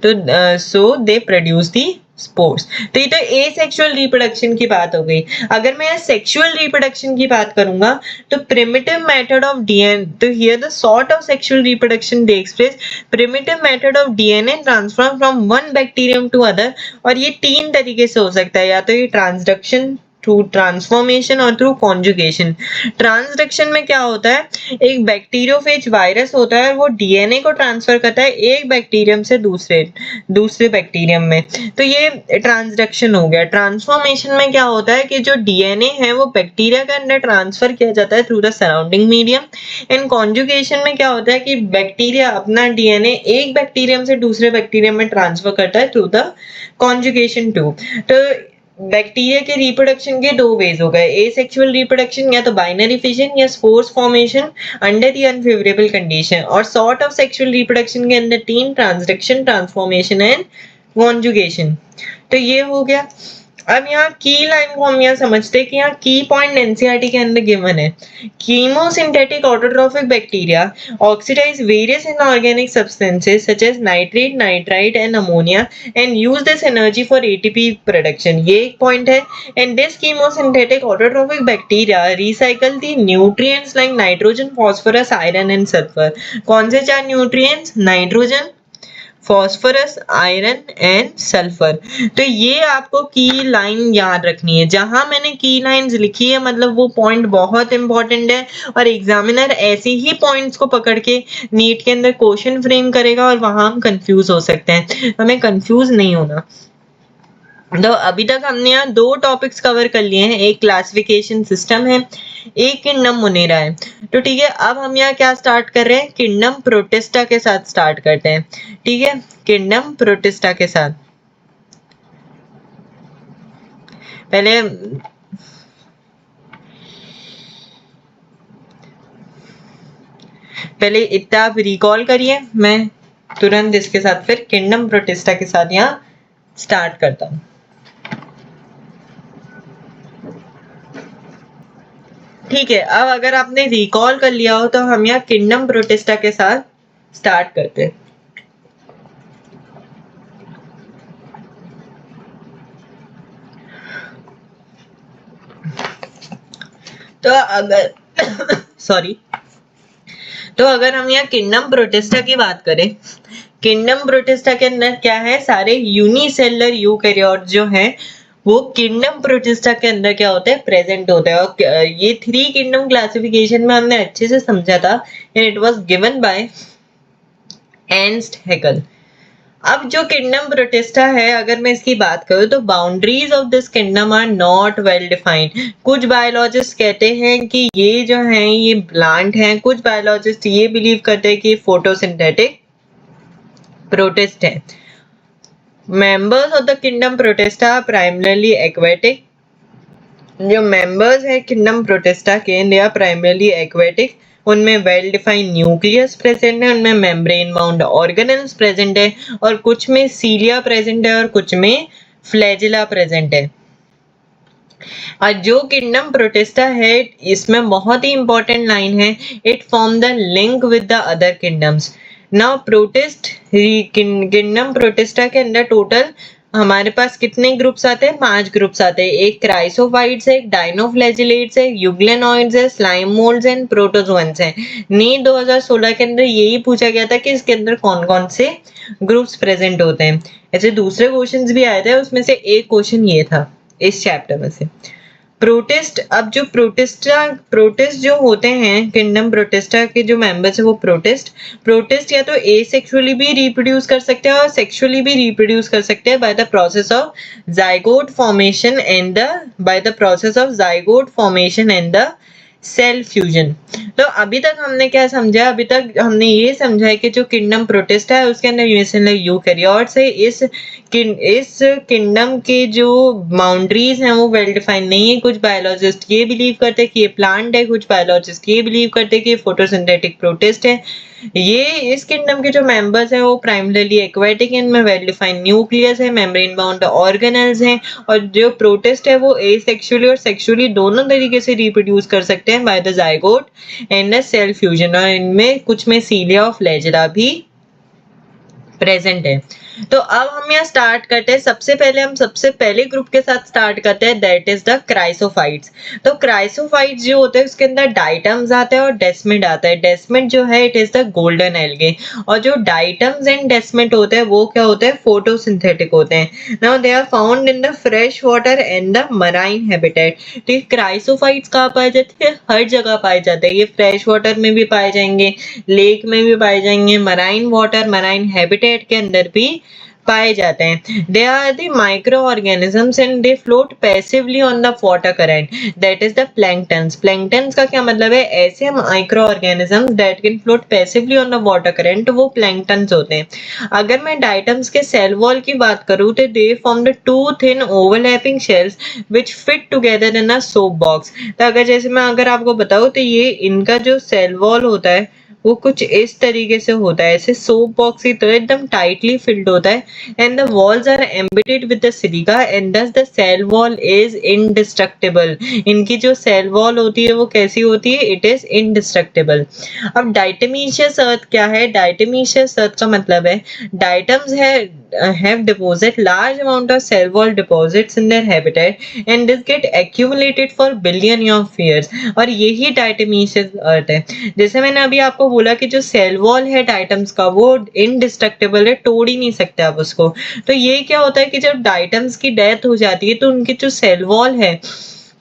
तो सो दे प्रोड्यूस दी स्पोर्स। तो ये तो एसेक्सुअल रिप्रोडक्शन की बात हो गई। अगर मैं सेक्सुअल रिप्रोडक्शन की बात करूंगा तो प्रिमिटिव मेथड ऑफ डीएनए, तो here the sort of sexual reproduction takes place primitive method of DNA transfer from one bacterium to other. और ये तीन तरीके से हो सकता है, या तो ये ट्रांसडक्शन, थ्रू ट्रांसफॉर्मेशन और थ्रू कॉन्जुगेशन। ट्रांसडक्शन में क्या होता है, एक बैक्टीरियोफेज वायरस होता है, वो डीएनए को ट्रांसफर करता है एक बैक्टीरियम से दूसरे बैक्टीरियम में, तो ये ट्रांसडक्शन हो गया। ट्रांसफॉर्मेशन में क्या होता है कि जो डीएनए है वो बैक्टीरिया के अंदर ट्रांसफर किया जाता है through the surrounding medium. And conjugation में क्या होता है कि बैक्टीरिया अपना डीएनए एक बैक्टीरियम से दूसरे बैक्टीरियम में ट्रांसफर करता है थ्रू द कॉन्जुगेशन टू। तो बैक्टीरिया के रिप्रोडक्शन के दो वेज हो गए, एसेक्सुअल रिप्रोडक्शन या तो बाइनरी फिजन या spores formation under the unfavourable condition, और सॉर्ट ऑफ सेक्सुअल रिप्रोडक्शन के अंदर तीन, ट्रांसडक्शन, ट्रांसफॉर्मेशन एंड कॉन्जुगेशन। तो ये हो गया। अब यहाँ की लाइन को हम यहाँ समझते हैं कि यहाँ की पॉइंट एनसीईआरटी के अंदर गिवन है, chemosynthetic autotrophic bacteria oxidise various inorganic substances such as nitrate, nitrite and ammonia and use this energy for ATP production, ये एक पॉइंट है। And this chemosynthetic autotrophic bacteria recycle the nutrients like nitrogen, phosphorus, iron and sulphur. कौन से चार nutrients, nitrogen, phosphorus, iron and sulphur. तो ये आपको की लाइन याद रखनी है। जहां मैंने की लाइंस लिखी है मतलब वो पॉइंट बहुत इंपॉर्टेंट है, और एग्जामिनर ऐसे ही पॉइंट्स को पकड़ के नीट के अंदर क्वेश्चन फ्रेम करेगा और वहां हम कंफ्यूज हो सकते हैं, हमें कंफ्यूज नहीं होना। तो अभी तक हमने यहाँ दो टॉपिक्स कवर कर लिए हैं, एक क्लासिफिकेशन सिस्टम है, एक किंगडम मोनेरा है। तो ठीक है, अब हम यहाँ क्या स्टार्ट कर रहे हैं, किंगडम प्रोटिस्टा के साथ स्टार्ट करते हैं। ठीक है, किंगडम प्रोटिस्टा के साथ पहले इतना आप रिकॉल करिए, मैं तुरंत इसके साथ फिर किंगडम प्रोटिस्टा के साथ यहाँ स्टार्ट करता हूँ। ठीक है, अब अगर आपने रिकॉल कर लिया हो तो हम यहाँ किंगडम प्रोटिस्टा के साथ स्टार्ट करते हैं। तो अगर तो अगर हम यहाँ किंगडम प्रोटिस्टा की बात करें, किंगडम प्रोटिस्टा के अंदर क्या है, सारे यूनिसेलुलर यूकैरियोट जो हैं वो किंगडम प्रोटिस्टा के अंदर क्या होता है, प्रेजेंट होता है। और ये थ्री किंगडम क्लासिफिकेशन में हमने अच्छे से समझा था, and it was given by Ernst Haeckel. अब जो किंगडम प्रोटिस्टा है, अगर मैं इसकी बात करूं तो boundaries of this kingdom are not well defined. कुछ बायोलॉजिस्ट कहते हैं कि ये जो है ये प्लांट हैं, कुछ बायोलॉजिस्ट ये बिलीव करते हैं कि फोटोसिंथेटिक प्रोटिस्ट है। Members of the kingdom protista primarily aquatic. जो मेंबर्स है किंगडम प्रोटिस्टा के, दे आर प्राइमरली एक्वेटिक। उनमें वेल डिफाइंड न्यूक्लियस प्रेजेंट है, उनमें मेम्ब्रेन बाउंड ऑर्गेनेल्स प्रेजेंट है, और कुछ में सीलिया प्रेजेंट है और कुछ में फ्लैजिला प्रेजेंट है। और जो किंगडम प्रोटिस्टा है इसमें बहुत ही इंपॉर्टेंट लाइन है, it form the link with the other kingdoms. Now protist kingdom protista के अंदर टोटल हमारे पास कितने ग्रुप्स आते हैं, 5 ग्रुप्स आते हैं। एक क्राइसोफाइट्स है, एक डाइनोफ्लैजिलेट्स है, यूग्लेनॉइड्स है, स्लाइम मोल्ड्स एंड प्रोटोजोअन्स है। नीट 2016 के अंदर यही पूछा गया था कि इसके अंदर कौन कौन से ग्रुप्स प्रेजेंट होते हैं। ऐसे दूसरे क्वेश्चंस भी आए थे, उसमें से एक क्वेश्चन ये था इस चैप्टर में से। प्रोटिस्ट, अब जो प्रोटिस्ट जो होते हैं किंगडम प्रोटिस्टा के जो मेंबर्स है वो प्रोटिस्ट या तो एसेक्सुअली भी रिप्रोड्यूस कर सकते हैं और सेक्सुअली भी रिप्रोड्यूस कर सकते हैं by the process of zygote formation and the cell fusion. तो अभी तक हमने क्या समझा, अभी तक हमने ये समझा है कि जो किंगडम प्रोटिस्टा है उसके अंदर यूनिसेलुलर यूकैरियोट्स है। इस किंगडम के जो बाउंड्रीज हैं वो वेल डिफाइंड नहीं है। कुछ बायोलॉजिस्ट ये बिलीव करते हैं कि ये प्लांट है, कुछ बायोलॉजिस्ट ये बिलीव करते हैं कि ये फोटोसिंथेटिक प्रोटिस्ट है। ये इस किंगडम के जो मेंबर्स हैं वो प्राइमरीली एक्वेटिक, इनमें वेल डिफाइंड न्यूक्लियस है, मेम्ब्रेन बाउंड ऑर्गेनेल्स हैं, और जो प्रोटिस्ट है वो एसेक्सुअली और सेक्सुअली दोनों तरीके से रिप्रोड्यूस कर सकते हैं by the zygote and the cell fusion, और इनमें कुछ में सीलिया और फ्लैजिला भी प्रेजेंट है। तो अब हम यहाँ स्टार्ट करते हैं। सबसे पहले ग्रुप के साथ स्टार्ट करते हैं, दैट इज द क्राइसोफाइट्स। तो क्राइसोफाइट्स जो होते हैं उसके अंदर डाइटम्स आता है और डेस्मिड आता है। डेस्मिड जो है it is the golden algae, और जो डाइटम्स एंड डेस्मिड होते हैं वो क्या होते हैं, फोटोसिंथेटिक होते हैं। Now they are found in the fresh water and the marine habitat. तो ये क्राइसोफाइट्स कहाँ पाए जाते हैं, हर जगह पाए जाते हैं। ये फ्रेश वाटर में भी पाए जाएंगे, लेक में भी पाए जाएंगे, मराइन वाटर मराइन हैबिटेट के अंदर भी पाए जाते हैं। They are the micro organisms and they float passively on the water current, that is the planktons. Planktons का क्या मतलब है, ऐसे micro organisms that can float passively on the water current, वो प्लैंक्टन्स होते हैं। अगर मैं डाइटम्स के सेल वॉल की बात करूं तो they form the two thin overlapping shells which fit together in a soap box. तो अगर आपको बताऊं तो ये इनका जो सेल वॉल होता है वो कुछ इस तरीके से होता है, ऐसे सोप बॉक्स की तरह एकदम टाइटली फिल्ड होता है। And the walls are embedded with the silica and thus the cell wall is indestructible. इनकी जो सेल वॉल होती है वो कैसी होती है, इट इज इंडिस्ट्रक्टेबल। अब डाइटमीशियस अर्थ क्या है, डाइटमीशियस अर्थ का मतलब है डाइटम्स है have deposit large amount of cell wall deposits in their habitat and this get accumulated for billion of years। और यही डाइटमीशियस अर्थ है। जैसे मैंने अभी आपको बोला कि जो सेल वॉल है डाइटम्स का वो इनडिस्ट्रक्टेबल है, तोड़ ही नहीं सकते आप उसको। तो ये क्या होता है कि जब डाइटम्स की डेथ हो जाती है तो उनकी जो सेल वॉल है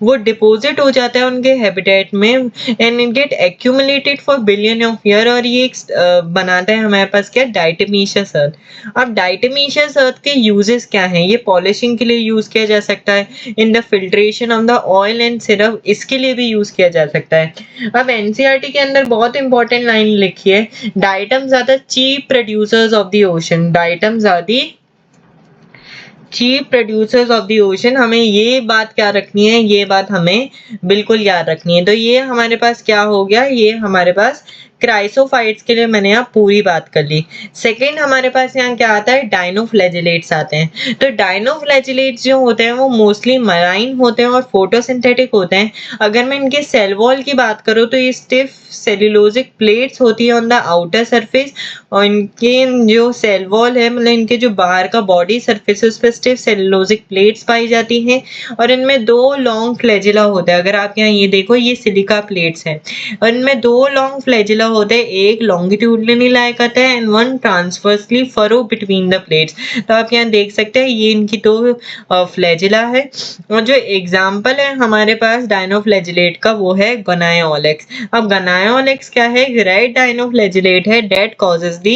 वो डिपॉजिट हो जाता है उनके हैबिटेट में and it get accumulated for billion of year, और ये बनाता है हमारे पास क्या, डाइटमीशियस अर्थ। अब डाइटमीशियस अर्थ के यूजेस क्या हैं, ये पॉलिशिंग के लिए यूज किया जा सकता है, in the filtration of the oil and syrup इसके लिए भी यूज किया जा सकता है। अब एनसीईआरटी के अंदर बहुत इंपॉर्टेंट लाइन लिखी है, diatoms are the chief producers of the ocean. Diatoms are the chief producers of the ocean. हमें ये बात क्या रखनी है, ये बात हमें बिल्कुल याद रखनी है। तो ये हमारे पास क्या हो गया, ये हमारे पास क्राइसोफाइट्स के लिए मैंने यहाँ पूरी बात कर ली। सेकेंड हमारे पास यहाँ क्या आता है, डाइनोफ्लैजिलेट्स आते हैं। तो डाइनोफ्लैजिलेट्स जो होते हैं वो मोस्टली मराइन होते हैं और फोटोसिंथेटिक होते हैं। अगर मैं इनके सेल वॉल की बात करूँ तो ये स्टिफ सेल्यूलोजिक प्लेट्स होती है ऑन द आउटर सरफेस, और इनके जो सेल वॉल है मतलब इनके जो बाहर का बॉडी सरफेस है उस पर स्टिफ सेल्यूलोजिक प्लेट्स पाई जाती हैं, और इनमें दो लॉन्ग फ्लैजिला होते हैं। अगर आप यहाँ ये देखो ये सिलिका प्लेट्स हैं, और इनमें दो लॉन्ग फ्लैजिला होते हैं, एक लॉन्गिट्यूडनली लाई करता है and one transversely furrow between the plates. तो आप यहाँ देख सकते हैं ये इनकी दो फ्लैजिला है, और जो एग्जाम्पल है हमारे पास डाइनोफ्लैजिलेट का वो है गनायोलेक्स। अब गनायोलेक्स क्या है, रेड डाइनोफ्लैजिलेट है that causes the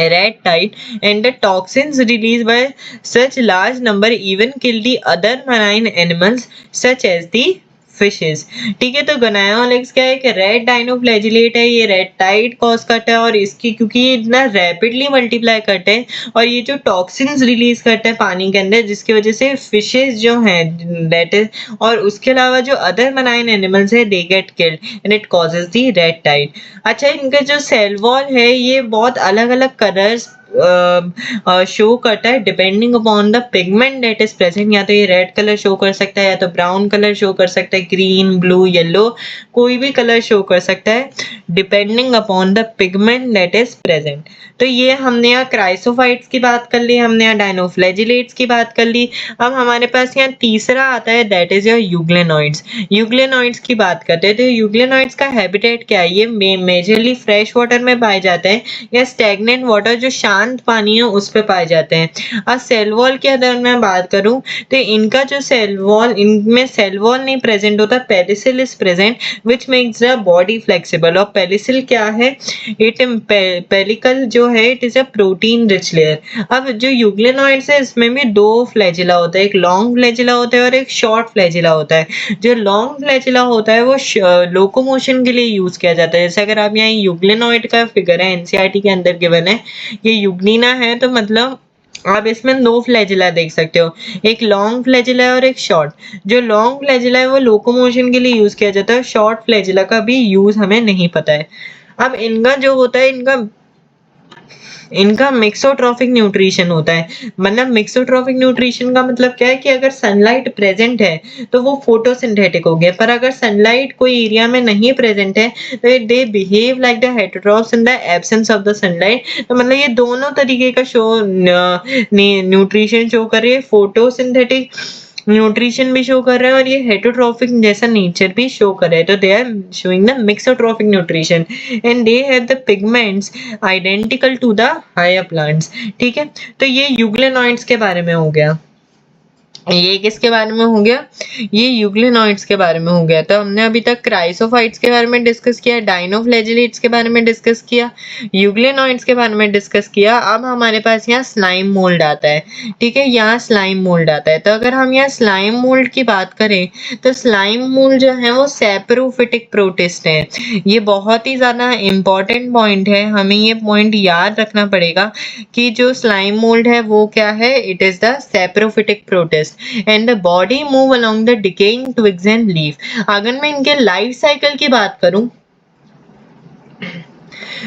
red tide and the toxins released by such large number even kill the other marine animals such as the fishes. ठीक है, तो गनायोलेक्स क्या है कि रेड डाइनोफ्लैजिलेट है, ये रेड टाइड कॉज करता है, और इसकी क्योंकि ये इतना रैपिडली मल्टीप्लाई करते हैं और ये जो टॉक्सिन्स रिलीज करते हैं पानी के अंदर जिसकी वजह से फिशेस जो हैं दैट इज, और उसके अलावा जो अदर मराइन एनिमल्स है they get killed and it causes the red tide. अच्छा, इनका जो सेल वॉल है ये बहुत अलग अलग कलर्स शो करता है depending upon the pigment that is present. या तो ये रेड कलर शो कर सकता है, या तो ब्राउन कलर शो कर सकता है, ग्रीन ब्लू येलो कोई भी कलर शो कर सकता है depending upon the pigment that is present. तो ये हमने यहाँ क्राइसोफाइट्स की बात कर ली, हमने यहाँ डाइनोफ्लैजिलेट्स की बात कर ली। अब हमारे पास यहाँ तीसरा आता है that is your euglenoids. Euglenoids की बात करते हैं तो यूग्लेनॉइड्स का हैबिटेट क्या है, ये मेजरली फ्रेश वाटर में पाए जाते हैं या स्टैग्नेंट वाटर जो शांत पानी है उस पे पाए जाते हैं। अब सेल वॉल के अगर मैं बात करूं तो इनका जो सेल वॉल, इनमें सेल वॉल नहीं प्रेजेंट होता, pellicle is present which makes the body flexible. और पेरिसिल क्या है, इट पेलिकल जो है it is a protein rich layer. अब जो यूग्लेनॉइड्स है इसमें भी दो फ्लैजिला होता है, एक लॉन्ग फ्लैजिला होता है और एक शॉर्ट फ्लैजिला होता है। जो लॉन्ग फ्लैजिला होता है वो लोकोमोशन के लिए यूज किया जाता है। जैसे अगर आप यहाँ यूग्लेनॉइड का फिगर है एनसीईआरटी के अंदर गिवन है, ये यूग्लिना है तो मतलब आप इसमें दो फ्लैजिला देख सकते हो, एक लॉन्ग फ्लैजिला है और एक शॉर्ट। जो लॉन्ग फ्लैजिला है वो लोकोमोशन के लिए यूज किया जाता है, शॉर्ट फ्लैजिला का भी यूज हमें नहीं पता है। अब इनका जो होता है इनका मिक्सोट्रॉफिक न्यूट्रिशन होता है। मतलब मिक्सोट्रॉफिक न्यूट्रिशन का मतलब क्या है कि अगर सनलाइट प्रेजेंट है तो वो फोटोसिंथेटिक हो गया, पर अगर सनलाइट कोई एरिया में नहीं प्रेजेंट है तो they behave like the heterotrophs in the absence of the sunlight. तो मतलब ये दोनों तरीके का शो न्यूट्रिशन शो कर रही है, फोटोसिंथेटिक न्यूट्रिशन भी शो कर रहा है और ये हेटरोट्रॉफिक जैसा नेचर भी शो कर रहा है। तो they are showing the mixotrophic nutrition and they have the pigments identical to the higher plants. ठीक है, तो ये यूग्लेनॉइड्स के बारे में हो गया। ये किसके बारे में हो गया? ये यूग्लेनॉइड्स के बारे में हो गया। तो हमने अभी तक क्राइसोफाइट्स के बारे में डिस्कस किया, डाइनोफ्लैजिलेट्स के बारे में डिस्कस किया, यूग्लेनॉइड्स के बारे में डिस्कस किया। अब हमारे पास यहाँ स्लाइम मोल्ड आता है। ठीक है, यहाँ स्लाइम मोल्ड आता है। तो अगर हम यहाँ स्लाइम मोल्ड की बात करें तो स्लाइम मोल्ड जो है वो सैप्रोफिटिक प्रोटिस्ट है। ये बहुत ही ज्यादा इंपॉर्टेंट पॉइंट है, हमें ये पॉइंट याद रखना पड़ेगा कि जो स्लाइम मोल्ड है वो क्या है? It is the saprophytic protist and the body move along the decaying twigs and leaf। अगर मैं इनके लाइफ साइकिल की बात करूं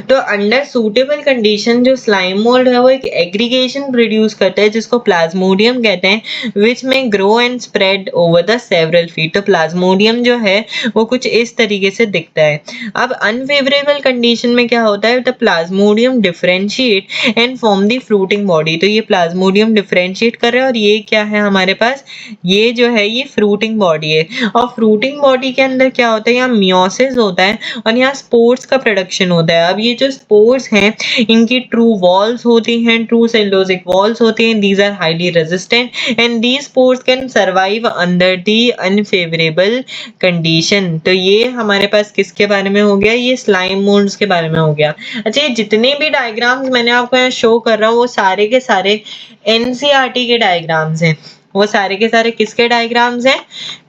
तो अंडर सूटेबल कंडीशन जो स्लाइम मोल्ड है वो एक एग्रीगेशन प्रोड्यूस करता है जिसको प्लाज्मोडियम कहते हैं, विच में grow and spread over the several feet. तो प्लाज्मोडियम जो है वो कुछ इस तरीके से दिखता है। अब अनफेवरेबल कंडीशन में क्या होता है? The Plasmodium differentiate and form the fruiting body. तो ये प्लाज्मोडियम डिफरेंशिएट कर रहा है और ये क्या है हमारे पास? ये जो है ये फ्रूटिंग बॉडी है। और फ्रूटिंग बॉडी के अंदर क्या होता है? यहाँ मियोसिस होता है और यहाँ स्पोर्स का प्रोडक्शन होता है। अब ये जो स्पोर्स हैं इनकी ट्रू वॉल्स होती हैं, ट्रू सेलोजिक वॉल्स होती हैं। These are highly resistant and these spores can survive under the unfavourable condition. तो ये हमारे पास किसके बारे में हो गया? ये स्लाइम मोल्ड्स के बारे में हो गया। अच्छा, ये जितने भी डायग्राम्स मैंने आपको यहाँ शो कर रहा हूँ वो सारे के सारे एनसीईआरटी के डायग्राम्स हैं। वो सारे के सारे किसके डायग्राम्स हैं?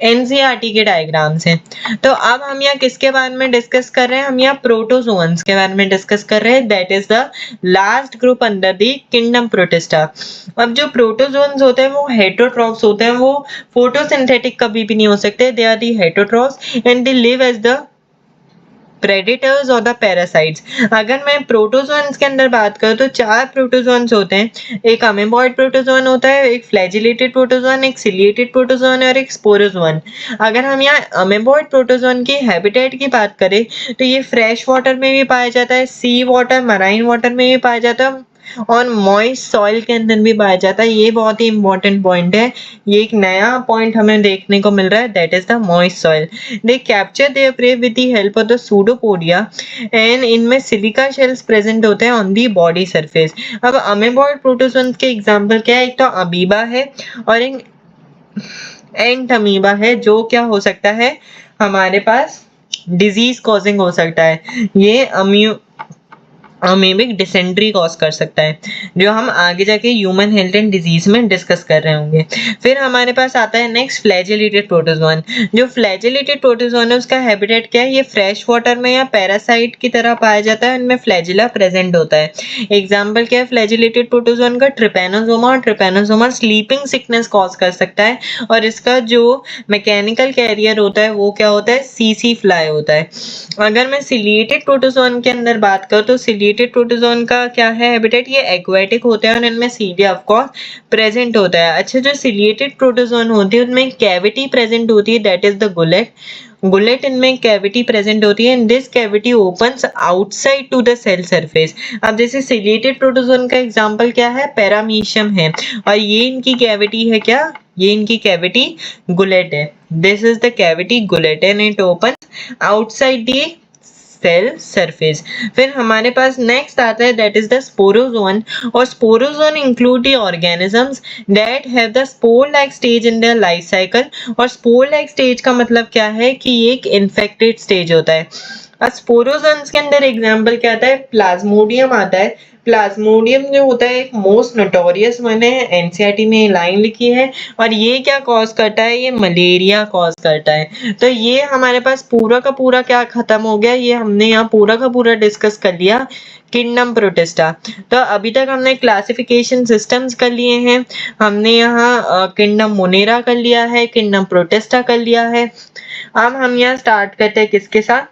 एनसीईआरटी के डायग्राम्स हैं। तो अब हम यहाँ किसके बारे में डिस्कस कर रहे हैं? हम यहाँ प्रोटोजोअन्स के बारे में डिस्कस कर रहे हैं। That is the last group under the kingdom protista. अब जो प्रोटोजोअन्स होते हैं वो हेटरोट्रॉफ्स होते हैं, वो फोटोसिंथेटिक कभी भी नहीं हो सकते। They are the heterotrophs and they live as the predators और द पैरासाइट्स। अगर मैं प्रोटोजोअन्स के अंदर बात करूं तो 4 प्रोटोजोअन्स होते हैं। एक अमीबॉइड प्रोटोजोअन होता है, एक फ्लैजिलेटेड प्रोटोजोअन, एक सिलिएटेड प्रोटोजोअन और एक स्पोरोजोअन। अगर हम यहाँ अमीबॉइड प्रोटोजोअन की हैबिटेट की बात करें तो ये फ्रेश वाटर में भी पाया जाता है, सी वाटर, मराइन वाटर में भी पाया जाता है और मॉइस्ट सॉइल के अंदर भी पाया जाता है। ये बहुत ही इंपॉर्टेंट पॉइंट है, ये एक नया पॉइंट हमें देखने को मिल रहा है। That is the moist soil. They capture there pray with the help of the pseudopodia and इनमें सिलिका शेल्स प्रेजेंट होते हैं ऑन दी बॉडी सरफेस। अब अमीबॉइड प्रोटोजोअन्स के एग्जांपल क्या है? एक तो अमीबा है और एक एंट अमीबा है, जो क्या हो सकता है हमारे पास? डिजीज कॉजिंग हो सकता है। ये अमीबिक डिसेंट्री कॉज कर सकता है, जो हम आगे जाके ह्यूमन हेल्थ एंड डिजीज में डिस्कस कर रहे होंगे। फिर हमारे पास आता है नेक्स्ट फ्लैजिलेटेड प्रोटोजोअन। जो फ्लैजिलेटेड प्रोटोजोअन है उसका हैबिटेट क्या है? ये फ्रेश वाटर में या पैरासाइट की तरह पाया जाता है, इनमें फ्लैजिला प्रेजेंट होता है। एग्जाम्पल क्या है फ्लैजिलेटेड प्रोटोजोअन का? Trypanosoma. Trypanosoma sleeping sickness cause कर सकता है और इसका जो मैकेनिकल कैरियर होता है वो क्या होता है? सीसी फ्लाई होता है। अगर मैं सिलिएटेड प्रोटोजोअन के अंदर बात करूं तो सिलिएटेड प्रोटोजोअन का क्या है हैबिटेट? ये एक्वाटिक होते हैं और इनमें सीडिया ऑफ कोर्स प्रेजेंट होता है। अच्छा, जो सिलिएटेड प्रोटोजोअन होती है उनमें कैविटी प्रेजेंट होती है, that is the gullet. Gullet इनमें कैविटी प्रेजेंट होती है and this cavity opens outside to the cell surface. अब जैसे सिलिएटेड प्रोटोजोअन का एग्जांपल क्या है? पैरामीशियम है और ये इनकी कैविटी है क्या? ये इनकी कैविटी गुलेट है। This is the cavity gullet and it open outside the cell surface. फिर हमारे पास नेक्स्ट आता है दैट इज द स्पोरोजोन। और sporozoan include the organisms that have the spore like stage in their life cycle. और spore like stage का मतलब क्या है? कि ये एक इन्फेक्टेड स्टेज होता है। अब स्पोरोजोन्स के अंदर एग्जांपल क्या आता है? प्लाज्मोडियम आता है। प्लाज्मोडियम जो होता है एक मोस्ट नोटोरियस वन है, एनसीईआरटी में लाइन लिखी है। और ये क्या कॉज करता है? ये मलेरिया कॉज करता है। तो ये हमारे पास पूरा का पूरा क्या खत्म हो गया? ये हमने यहाँ पूरा का पूरा डिस्कस कर लिया किंगडम प्रोटिस्टा। तो अभी तक हमने क्लासिफिकेशन सिस्टम्स कर लिए हैं, हमने यहाँ किंगडम मोनेरा कर लिया है, किंगडम प्रोटिस्टा कर लिया है। अब हम यहाँ स्टार्ट करते हैं किसके साथ?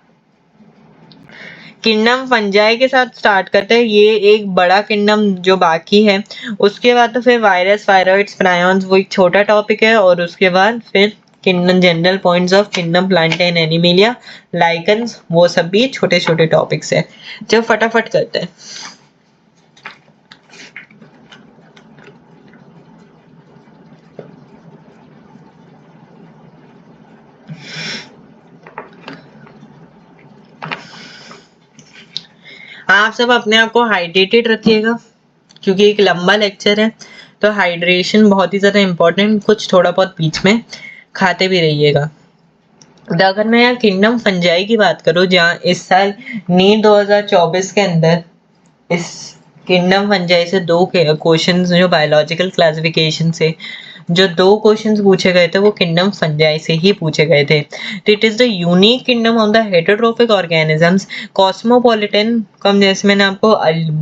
किंगडम फंजाई के साथ स्टार्ट करते हैं, ये एक बड़ा किंगडम जो बाकी है। उसके बाद तो फिर वायरस, वायरॉइड्स, प्रायॉन्स, वो एक छोटा टॉपिक है। और उसके बाद फिर kingdom, general points of kingdom plantain Animalia, lichens, वो सब भी छोटे छोटे टॉपिक्स है जो फटाफट करते हैं। आप सब अपने आप को हाइड्रेटेड रखिएगा क्योंकि एक लंबा लेक्चर है, तो हाइड्रेशन बहुत ही ज़्यादा इम्पोर्टेंट। कुछ थोड़ा बहुत बीच में खाते भी रहिएगा। तो अगर मैं यहाँ किंगडम फंजाई की बात करूँ, जहाँ इस साल नीट 2024 के अंदर इस किंगडम फंजाई से 2 क्वेश्चंस जो बायोलॉजिकल क्लासिफिकेशन से जो 2 क्वेश्चंस पूछे गए थे वो किंगडम फंजाई से ही पूछे गए थे। तो it is the unique kingdom of the heterotrophic organisms, cosmopolitan, कम जैसे मैंने आपको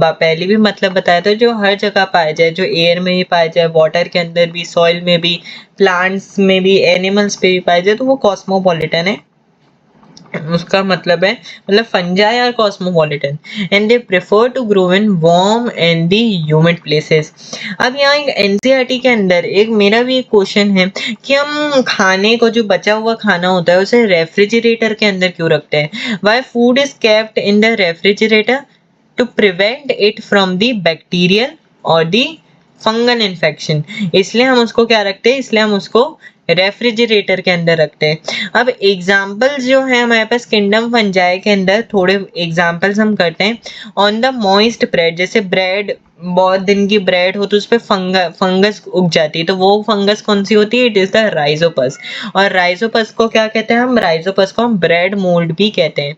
पहले भी मतलब बताया था, जो हर जगह पाया जाए, जो एयर में भी पाया जाए, वाटर के अंदर भी, सॉइल में भी, प्लांट्स में भी, एनिमल्स पे भी पाया जाए, तो वो कॉस्मोपॉलिटन है। उसका मतलब है, मतलब fungi are cosmopolitan and they prefer to grow in warm and the humid places. अब यहाँ एक एनसीईआरटी के अंदर एक मेरा भी एक क्वेश्चन है कि हम खाने को, जो बचा हुआ खाना होता है, उसे रेफ्रिजरेटर के अंदर क्यों रखते हैं? Why food is kept in the refrigerator? To prevent it from the bacterial और दी फंगल इन्फेक्शन। इसलिए हम उसको क्या रखते हैं? इसलिए हम उसको रेफ्रिजरेटर के अंदर रखते हैं। अब एग्जाम्पल्स जो है हमारे पास किंगडम फंजाई के अंदर, थोड़े एग्जाम्पल्स हम करते हैं। ऑन द मॉइस्ट ब्रेड, जैसे ब्रेड बहुत दिन की ब्रेड हो तो उस पर फंगस उग जाती है, तो वो फंगस कौन सी होती है? It is the Rhizopus. और राइजोपस को क्या कहते हैं हम? राइजोपस को हम ब्रेड मोल्ड भी कहते हैं।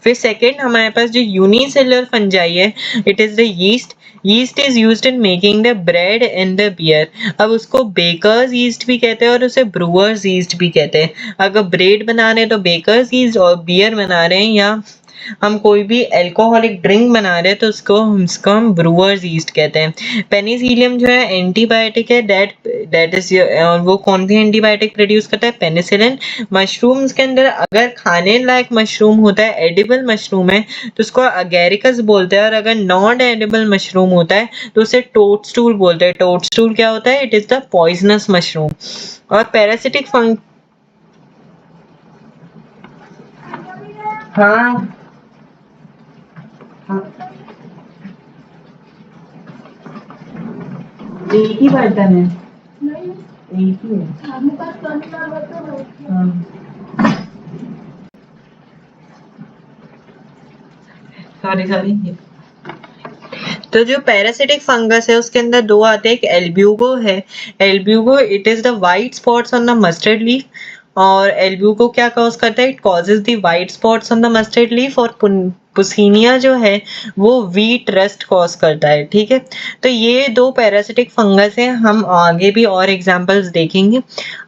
फिर सेकेंड हमारे पास जो यूनिसेलुलर फंजाई है, it is the yeast. Yeast is used in making the bread and the beer. अब उसको बेकर्स यीस्ट भी कहते हैं और उसे ब्रूअर्स यीस्ट भी कहते हैं। अगर ब्रेड बना रहे हैं तो बेकर्स यीस्ट, और बियर बना रहे हैं या हम कोई भी अल्कोहलिक ड्रिंक बना रहे हैं तो उसको हम ब्रूअर्स यीस्ट कहते हैं। पेनिसिलियम जो है एंटीबायोटिक है, दैट इज, वो कौन सी एंटीबायोटिक प्रोड्यूस करता है? पेनिसिलिन। मशरूम्स के अंदर अगर खाने लायक मशरूम होता है, एडिबल मशरूम है, तो उसको अगेरिकस बोलते हैं। और अगर नॉन एडिबल मशरूम होता है तो उसे टोडस्टूल बोलते हैं। टोडस्टूल क्या होता है? It is the poisonous mushroom. और पैरासिटिक फंग हाँ एक ही बर्तन है, एक ही है। Sorry sorry. तो जो पैरासिटिक फंगस है उसके अंदर 2 आते हैं। एक एल्ब्यूगो है। Albugo, it is the white spots on the mustard leaf. और एल्ब्यूगो क्या कॉज करता है? It causes the white spots on the mustard leaf. और पुसीनिया जो है वो वीट रस्ट कॉज करता है। ठीक है, तो ये 2 पैरासिटिक फंगस हैं। हम आगे भी और एग्जांपल्स देखेंगे।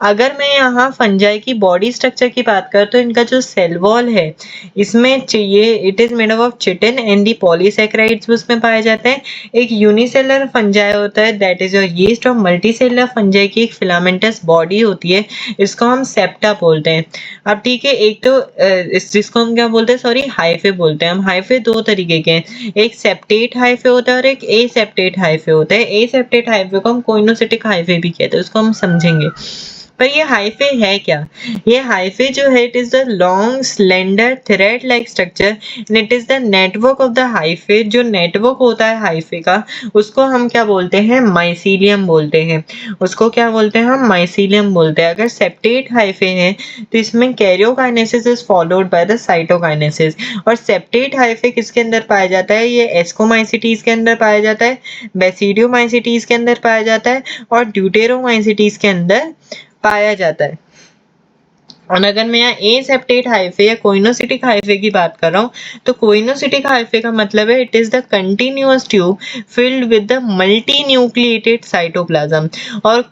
अगर मैं यहाँ फंजाई की बॉडी स्ट्रक्चर की बात करूँ तो इनका जो सेल वॉल है, इसमें चाहिए, it is made of chitin and the polysaccharides उसमें पाए जाते हैं। एक यूनिसेलुलर फंजाई होता है, दैट इज योर यीस्ट। और मल्टीसेलुलर फंजाई की एक फिलामेंटस बॉडी होती है, इसको हम सेप्टा बोलते हैं। अब ठीक है, एक तो जिसको हम क्या बोलते हैं? सॉरी, हाइफे बोलते हैं हम। हाइफे 2 तरीके के हैं, एक सेप्टेट हाइफे होता है और एक एसेप्टेट हाइफे होता है। एसेप्टेट हाइफे को हम कोइनोसिटिक हाइफे भी कहते हैं, उसको हम समझेंगे। पर ये हाइफे है क्या? ये हाइफे जो है, it is the long slender thread like structure and it is the network of the hyphae. जो नेटवर्क होता है हाइफे का, उसको हम क्या बोलते हैं? माइसीलियम बोलते हैं। उसको क्या बोलते हैं हम? माइसीलियम बोलते हैं। अगर सेप्टेट हाइफे है तो इसमें karyokinesis is followed by the cytokinesis. और सेप्टेट हाइफे किसके अंदर पाया जाता है? ये एस्कोमाइसिटीज के अंदर पाया जाता है, बेसिडियोमाइसिटीज के अंदर पाया जाता है और ड्यूटेरोमाइसिटीज के अंदर पाया जाता है। और अगर मैं यहाँ एसेप्टेट हाइफे या कोइनोसिटिक हाइफे की बात कर रहा हूँ, तो कोइनोसिटिक हाइफे का मतलब है it is the continuous tube filled with the multi nucleated cytoplasm. और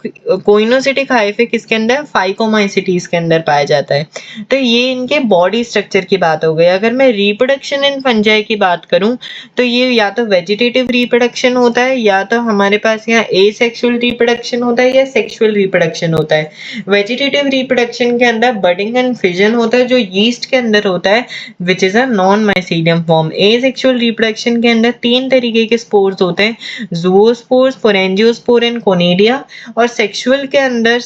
कोइनोसिटिक हाइफे किसके अंदर? फाइकोमाइसिटीज के अंदर पाया जाता है। तो ये इनके बॉडी स्ट्रक्चर की बात हो गई। अगर मैं रिप्रोडक्शन इन फंजाई की बात करूँ तो ये या तो वेजिटेटिव रिप्रोडक्शन होता है, या तो हमारे पास यहाँ एसेक्सुअल रिप्रोडक्शन होता है, या सेक्सुअल रिप्रोडक्शन होता है। वेजिटेटिव रिप्रोडक्शन के अंदर बडिंग एंड फिजन होता है जो यीस्ट के अंदर होता है, which is a non mycelium form. Asexual reproduction के अंदर 3 तरीके के स्पोर्स होते हैं, ज़ूओस्पोर्स, स्पोरेंजियोस्पोर एंड कोनिडिया। और सेक्सुअल के अंदर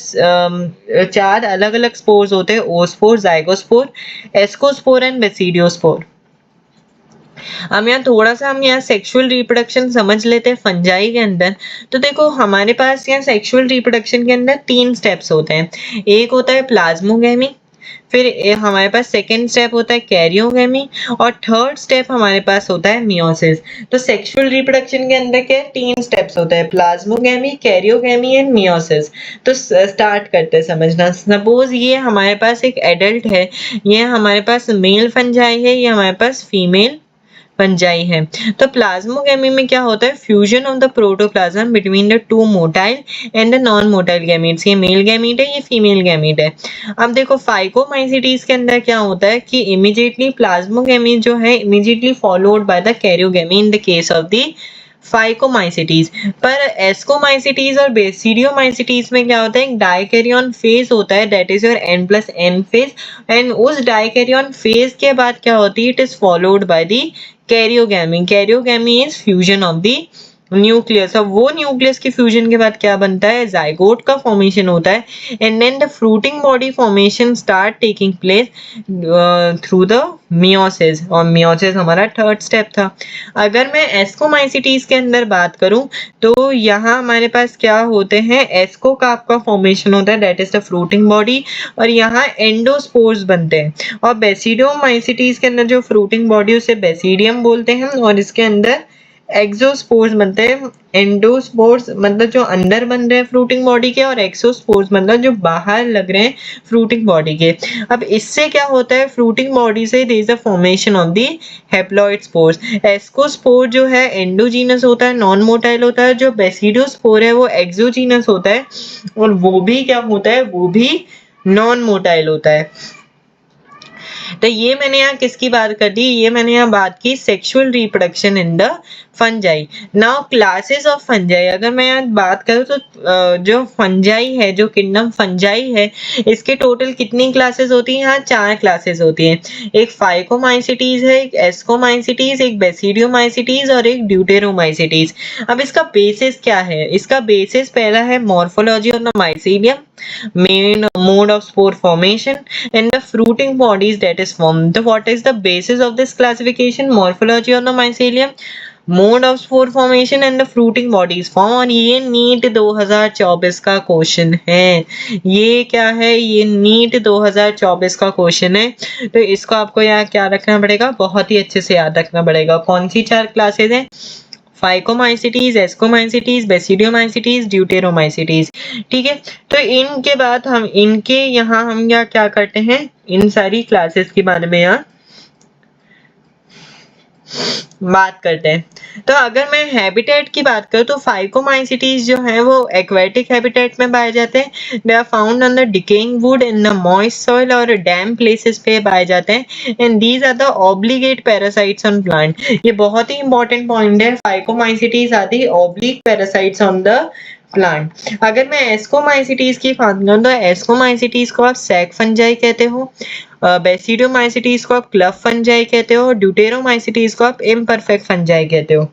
4 अलग अलग स्पोर्स होते हैं, ओस्पोर, जाइगोस्पोर, एस्कोस्पोर एंड बेसिडियोस्पोर। हम यहाँ सेक्सुअल रिप्रोडक्शन समझ लेते हैं फंजाई के अंदर। तो देखो हमारे पास यहाँ सेक्सुअल रिप्रोडक्शन के अंदर 3 स्टेप्स होते हैं। एक होता है प्लाज्मोगेमी, फिर हमारे पास सेकेंड स्टेप होता है कैरियोगेमी, और थर्ड स्टेप हमारे पास होता है मियोसिस। तो सेक्सुअल रिप्रोडक्शन के अंदर क्या 3 स्टेप्स होते हैं, प्लाज्मोगेमी, कैरियोगेमी एंड मियोसिस। तो स्टार्ट करते हैं समझना। सपोज ये हमारे पास एक एडल्ट है, ये हमारे पास मेल फंजाई है, ये हमारे पास फीमेल फंजाई है। तो प्लाज्मोगेमी में क्या होता है, fusion of the protoplasm between the 2 motile and the non motile gametes. ये मेल गैमीट है, ये फीमेल गैमीट है। अब देखो फाइकोमाइसीटीज के अंदर क्या होता है कि इमीडिएटली प्लाज्मोगेमी जो है immediately followed by the karyogamy in the case of the phycomycetes. पर एस्कोमाइसीटीज और बेसिडियोमाइसीटीज में क्या होता है, एक डाइकैरियन फेज होता है, that is your N+N phase. And उस डाइकैरियन फेज के बाद क्या होती है, it is followed by the karyogamy. Karyogamy is fusion of the nucleus. अब वो न्यूक्लियस के फ्यूजन के बाद क्या बनता है, जाइगोट का फॉर्मेशन होता है। And then the fruiting body formation start taking place through the meiosis, और मियोसिस हमारा थर्ड स्टेप था। अगर मैं एस्कोमाइसीटीज के अंदर बात करूं तो यहाँ हमारे पास क्या होते हैं, एस्को का आपका फॉर्मेशन होता है, that is the fruiting body, और यहाँ एंडोस्पोर्स बनते हैं। और बेसिडियोमाइसीटीज के अंदर जो फ्रूटिंग बॉडी उसे बेसिडियम बोलते हैं, और इसके अंदर एक्सोस्पोर्स बनते हैं। एंडोस्पोर्स मतलब जो अंदर बन रहे हैं फ्रूटिंग बॉडी के, और एक्सोस्पोर्स मतलब जो बाहर लग रहे हैं फ्रूटिंग बॉडी के। अब इससे क्या होता है, फ्रूटिंग बॉडी से there is the formation of the haploid spores. Ascospore जो है एंडोजीनस होता है, नॉन मोटाइल होता है। जो बेसिडियोस्पोर है वो एक्सोजीनस होता है, और वो भी क्या होता है, वो भी नॉन मोटाइल होता है। तो ये मैंने यहाँ किसकी बात कर दी, ये मैंने यहाँ बात की sexual reproduction in the fungi. Now classes of fungi, अगर मैं यहाँ बात करूँ तो जो फंजाई है, जो किंगडम फंजाई है, इसके टोटल कितनी क्लासेस होती हैं, यहाँ 4 क्लासेस होती हैं। एक फाइकोमाइसीटीज है, एक एस्कोमाइसीटीज, एक बेसिडियोमाइसीटीज और एक ड्यूटेरोमाइसीटीज। अब इसका बेसिस क्या है, इसका बेसिस पहला है morphology of the mycelium, main mode of spore formation and the fruiting bodies that is formed. So what is the basis of this classification, morphology of the mycelium, mode of spore formation and the fruiting bodies form। और ये NEET 2024 का question है, ये क्या है, ये NEET 2024 का question है। तो इसको आपको यहाँ क्या रखना पड़ेगा, बहुत ही अच्छे से याद रखना पड़ेगा। कौन सी 4 क्लासेस हैं, फाइकोमाइसीटीज, एस्कोमाइसीटीज, बेसिडियोमाइसीटीज, ड्यूटेरोमाइसीटीज। ठीक है, तो इनके बाद हम इनके यहाँ हम क्या करते हैं, इन सारी क्लासेस के बारे में यहाँ बात करते हैं। तो अगर मैं हैबिटेट की बात करूँ तो फाइकोमाइसीटीज जो है वो एक्वेटिक हैबिटेट में पाए जाते हैं। They are found on the decaying wood in the moist soil और डैम प्लेसेस पे पाए जाते हैं। And these are the obligate parasites on plant. ये बहुत ही इंपॉर्टेंट पॉइंट है, phycomycetes are the oblique parasites on the plant. अगर मैं एस्कोमाइसीटीज की बात करूँ तो एस्कोमाइसीटीज को आप सैक फंजाई कहते हो, बेसिडियोमाइसीटीज को आप क्लब फंजाई कहते हो, ड्यूटेरोमाइसीटीज को आप इम्परफेक्ट फंजाई कहते हो।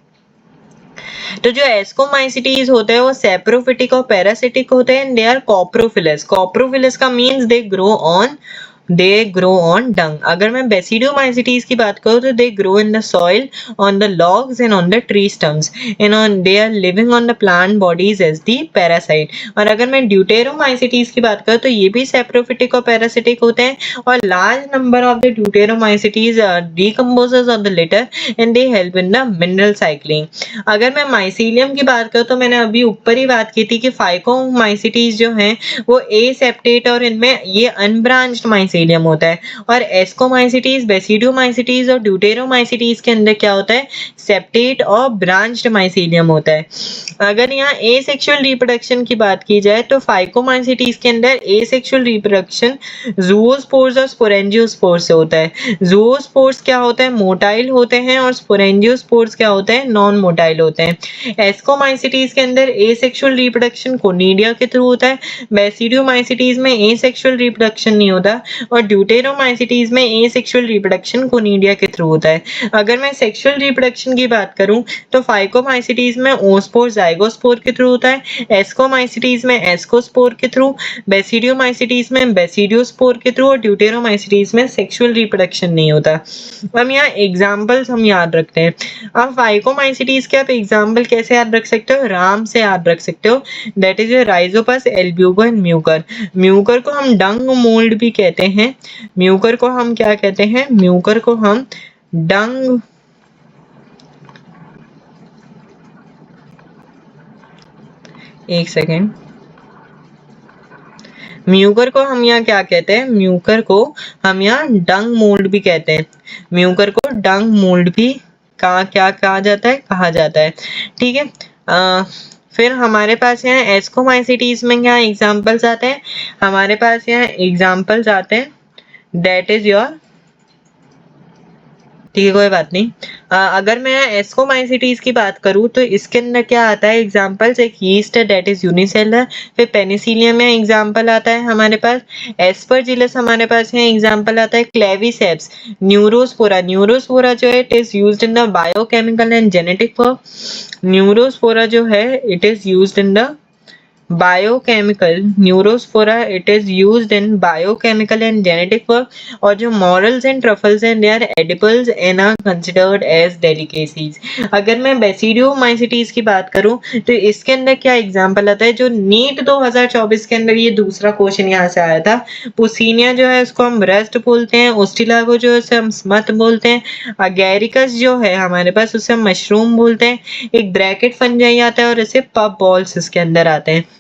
तो जो एस्कोमाइसीटीज होते हैं वो सेप्रोफिटिक और पैरासिटिक होते हैं, दे आर कॉप्रोफिलस। कॉप्रोफिलस का means they grow on dung. अगर मैं बेसिडियोमाइसीटीज की बात करूँ तो they grow in the soil, on the logs and on the tree stumps, and on they are living on the plant bodies as the parasite. और अगर मैं ड्यूटेरोमाइसीटीज की बात करूँ तो ये भी सेप्रोफिटिक और पैरासिटिक होते हैं, और large number of the deuteromycetes are decomposers of the litter and they help in the mineral cycling. अगर मैं माइसीलियम की बात करूँ तो मैंने अभी ऊपर ही बात की थी कि फाइकोमाइसीटीज जो हैं वो एसेप्टेट और इनमें ये अनब्रांच्ड माइसीलियम माइसीलियम होता है। और एस्कोमाइसिटीज, बेसिडियोमाइसिटीज और ड्यूटेरोमाइसिटीज के अंदर क्या होता है, सेप्टेट और ब्रांच्ड माइसीलियम होता है। अगर यहाँ एसेक्सुअल रिप्रोडक्शन की बात की जाए तो फाइकोमाइसिटीज के अंदर एसेक्सुअल रिप्रोडक्शन ज़ूओस्पोर्स और स्पोरेंजियोस्पोर्स से होता है। ज़ूओस्पोर्स क्या होता है, मोटाइल होते हैं, और स्पोरेंजियोस्पोर्स क्या होते हैं, नॉन मोटाइल होते हैं। एस्कोमाइसिटीज के अंदर एसेक्सुअल रिप्रोडक्शन कोनिडिया के थ्रू होता है, बेसिडियोमाइसिटीज में एसेक्सुअल रिप्रोडक्शन नहीं होता, और ड्यूटेरोमाइसिटीज में एसेक्सुअल रिप्रोडक्शन कोनिडिया के थ्रू होता है। अगर मैं सेक्सुअल रिप्रोडक्शन की बात करूं तो फाइकोमाइसिटीज में ओस्पोर जाइगोस्पोर के थ्रू होता है, एस्कोमाइसिटीज में एस्कोस्पोर के थ्रू, बेसिडियोमाइसिटीज में बेसिडियोस्पोर के थ्रू, और ड्यूटेरोमाइसिटीज में सेक्सुअल रिप्रोडक्शन नहीं होता। अब यहाँ एग्जांपल्स हम याद रखते हैं। अब फाइकोमाइसिटीज के आप एग्जांपल कैसे याद रख सकते हो, राम से याद रख सकते हो, that is Rhizopus, Albugo and Mucor. Mucor को हम डंग मोल्ड भी कहते हैं। म्यूकर को हम क्या कहते हैं, म्यूकर को हम डंग एक सेकेंड, म्यूकर को हम यहाँ क्या कहते हैं, म्यूकर को हम यहाँ डंग मोल्ड भी कहते हैं। म्यूकर को डंग मोल्ड भी क्या कहा जाता है, कहा जाता है। ठीक है, फिर हमारे पास यहाँ एस्कोमाइसिटीज में क्या एग्जांपल्स आते हैं, हमारे पास यहाँ एग्जांपल्स आते हैं, दैट इज योर, ठीक है कोई बात नहीं। अगर मैं एस्कोमाइसिटीज की बात करूँ तो इसके अंदर क्या आता है एग्जांपल्स, एक यीस्ट है दैट इज यूनिसेलर, फिर पेनिसिलियम में एग्जांपल आता है हमारे पास, एस्परजिलस हमारे पास यहाँ एग्जांपल आता है, क्लेविसेप्स, न्यूरोस्पोरा, न्यूरोस्पोरा जो है it is used in the biochemical and genetic work, Neurospora जो है it is used in the biochemical, Neurospora it is used in biochemical and genetic work, और जो मॉरल्स एंड ट्रफल्स हैं they are edibles and are considered as delicacies. अगर मैं basidiomycetes की बात करूं तो इसके अंदर क्या एग्जांपल आता है, जो नीट 2024 के अंदर ये दूसरा क्वेश्चन यहाँ से आया था, पुसीनिया जो है उसको हम रस्ट बोलते हैं, ओस्टिलागो जो है उसे हम स्मथ बोलते हैं, अगेरिकस जो है हमारे पास उसे हम मशरूम बोलते हैं, एक ब्रैकेट फंजाई आता है और इसे पफ बॉल्स इसके अंदर आते हैं।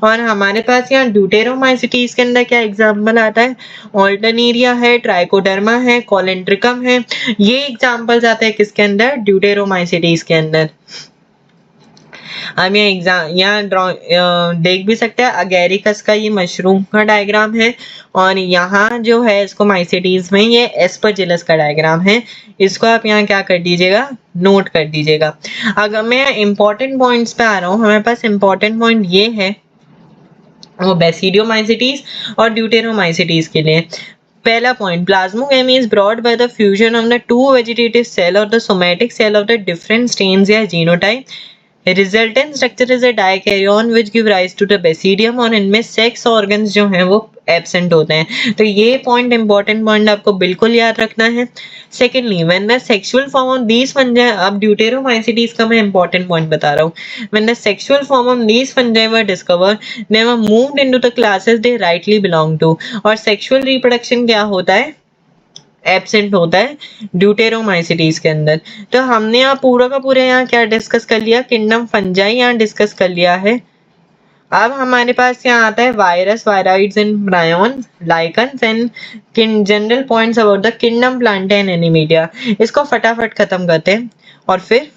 और हमारे पास यहाँ ड्यूटेरोमाइसिटीज के अंदर क्या एग्जांपल आता है, ऑल्टरनेरिया है, ट्राइकोडर्मा है, कोलेंट्रिकम है, ये एग्जांपल्स आते हैं किसके अंदर, ड्यूटेरोमाइसिटीज के अंदर। हम यहाँ देख भी सकते हैं, अगेरिकस का ये मशरूम का डायग्राम है, और यहाँ जो है इसको माइसिटीज में ये एस्परजिलस का डायग्राम है, इसको आप यहाँ क्या कर दीजिएगा, नोट कर दीजिएगा। अगर मैं इंपॉर्टेंट पॉइंट्स पे आ रहा हूँ, हमारे पास इंपॉर्टेंट पॉइंट ये है वो बेसिडियोमाइसिटीज और ड्यूटेरोमाइसिटीज के लिए। पहला point, plasmogamy is brought by the fusion of the two vegetative cell और the somatic cell of the different strains या genotype. Resultant structure is a dikaryon which give rise to the basidium, और इनमें sex organs जो हैं वो absent होते हैं। तो ये पॉइंट इंपॉर्टेंट पॉइंट आपको बिल्कुल याद रखना है। Secondly, when the sexual form of these fungi, अब ड्यूटेरोमाइसिटीज का मैं इंपॉर्टेंट पॉइंट बता रहा हूँ, when the sexual form of these fungi were discovered they were moved into the classes they rightly belong to. और सेक्सुअल रिप्रोडक्शन क्या होता है, एब्सेंट होता है ड्यूटेरोमाइसिटीज के अंदर। तो हमने यहाँ पूरा का पूरा यहाँ क्या डिस्कस कर लिया, किंगडम फंजाई यहाँ डिस्कस कर लिया है। अब हमारे पास यहाँ आता है virus, viroids and prions, lichens and general points about the kingdom Plantae and animalia. इसको फटाफट खत्म करते हैं और फिर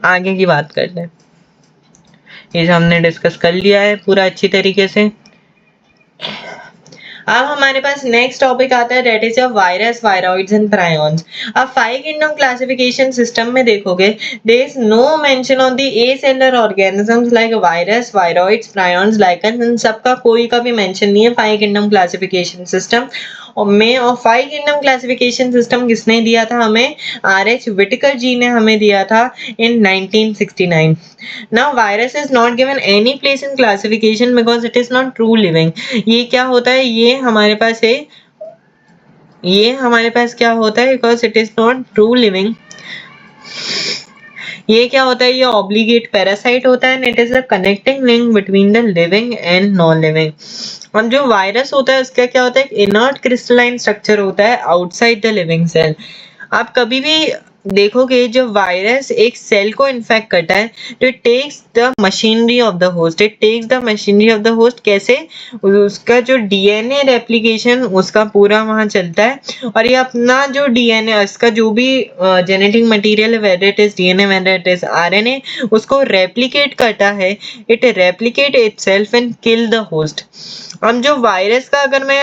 आगे की बात करते हैं। ये हमने डिस्कस कर लिया है पूरा अच्छी तरीके से। अब हमारे पास नेक्स्ट टॉपिक आता है that is virus, viroids and prions. अब 5 किंगडम क्लासिफिकेशन सिस्टम में देखोगे there is no mention on the acellular organisms like virus, viroids, prions, lichen, इन सबका कोई का भी मेंशन नहीं है 5 किंगडम क्लासिफिकेशन सिस्टम में। और 5 किंगडम क्लासिफिकेशन सिस्टम किसने दिया था हमें, आर.एच. विटेकर जी ने हमें दिया था इन 1969। Now virus is not given any place in classification because it is not true living. ये क्या होता है, ये हमारे पास है, ये हमारे पास क्या होता है, because it is not true living. ये क्या होता है, ये ऑब्लिगेट पैरासाइट होता है, and it is the connecting link between the living and non living. और जो वायरस होता है उसका क्या होता है, इनर्ट क्रिस्टलाइन स्ट्रक्चर होता है आउटसाइड द लिविंग सेल। आप कभी भी देखोगे जो वायरस एक सेल को इन्फेक्ट करता है तो it takes the machinery of the host, it takes the machinery of the host. कैसे? उसका जो डीएनए रेप्लिकेशन उसका पूरा वहां चलता है और ये अपना जो डीएनए इसका जो भी जेनेटिक मटेरियल है, whether it is DNA whether it is RNA, उसको रेप्लिकेट करता है। It replicate itself and kill the host. अब जो वायरस का अगर मैं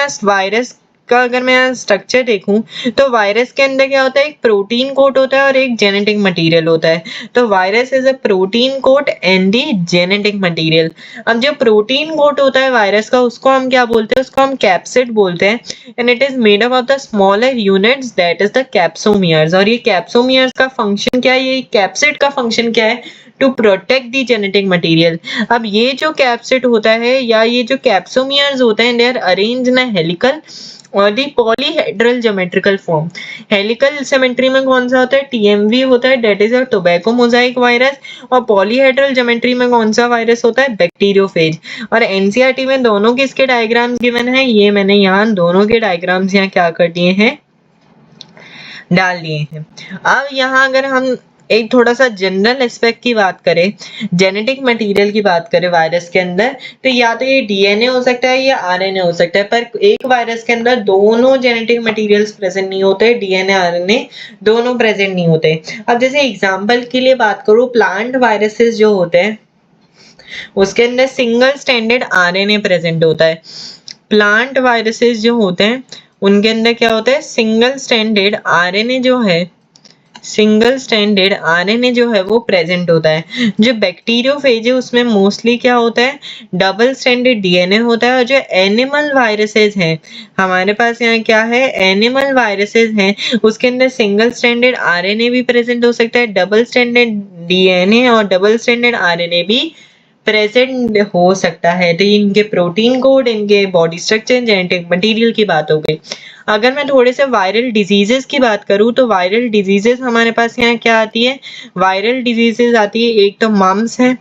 यहाँ स्ट्रक्चर देखूं तो वायरस के अंदर क्या होता है, एक प्रोटीन कोट होता है और एक जेनेटिक मटेरियल होता है। तो virus is a protein coat and the genetic material. अब जो प्रोटीन कोट होता है वायरस का उसको हम क्या बोलते हैं, उसको हम कैप्सिड बोलते हैं and it is made up of the smaller units that is the capsomeres. और ये कैप्सोमियर्स का फंक्शन क्या है, ये कैप्सिड का फंक्शन क्या है, to protect the genetic material. अब ये जो कैप्सिड होता है या ये जो कैप्सोमियर्स होते हैं they are arranged in a helical और the polyhedral geometrical form. Helical symmetry में कौन सा होता है, टीएमवी होता है, that is a tobacco mosaic virus. और पॉलीहेड्रल ज्योमेट्री में कौन सा वायरस होता है, बैक्टीरियोफेज। और एनसीईआरटी में दोनों किसके डायग्राम्स गिवन है, ये मैंने यहाँ दोनों के डायग्राम्स यहाँ क्या कर दिए हैं, डाल दिए हैं। अब यहाँ अगर हम एक थोड़ा सा जनरल एस्पेक्ट की बात करें, जेनेटिक मटेरियल की बात करें वायरस के अंदर, तो या तो ये डीएनए हो सकता है या आरएनए हो सकता है, पर एक वायरस के अंदर दोनों जेनेटिक मटेरियल्स प्रेजेंट नहीं होते, डीएनए आरएनए दोनों प्रेजेंट नहीं होते। अब जैसे एग्जांपल के लिए बात करूं, प्लांट वायरसेस जो होते हैं उसके अंदर सिंगल स्टैंडर्ड आरएनए प्रेजेंट होता है। प्लांट वायरसेस जो होते हैं उनके अंदर क्या होता है, सिंगल स्टैंडर्ड आरएनए जो है वो प्रेजेंट होता है। जो बैक्टीरियोफेज है उसमें मोस्टली क्या होता है, डबल स्टैंडर्ड डीएनए होता है। और जो एनिमल वायरसेस हैं, हमारे पास यहाँ क्या है, एनिमल वायरसेस हैं, उसके अंदर सिंगल स्टैंडर्ड आरएनए भी प्रेजेंट हो सकता है, डबल स्टैंडर्ड डीएनए और डबल स्टैंडर्ड आरएनए भी प्रेजेंट हो सकता है। तो इनके प्रोटीन कोड, इनके बॉडी स्ट्रक्चर, जेनेटिक मटेरियल की बात हो गई। अगर मैं थोड़े से वायरल डिजीजेस की बात करूं तो वायरल डिजीजेस हमारे पास यहाँ क्या आती है, वायरल डिजीजेस आती है, एक तो मम्स है,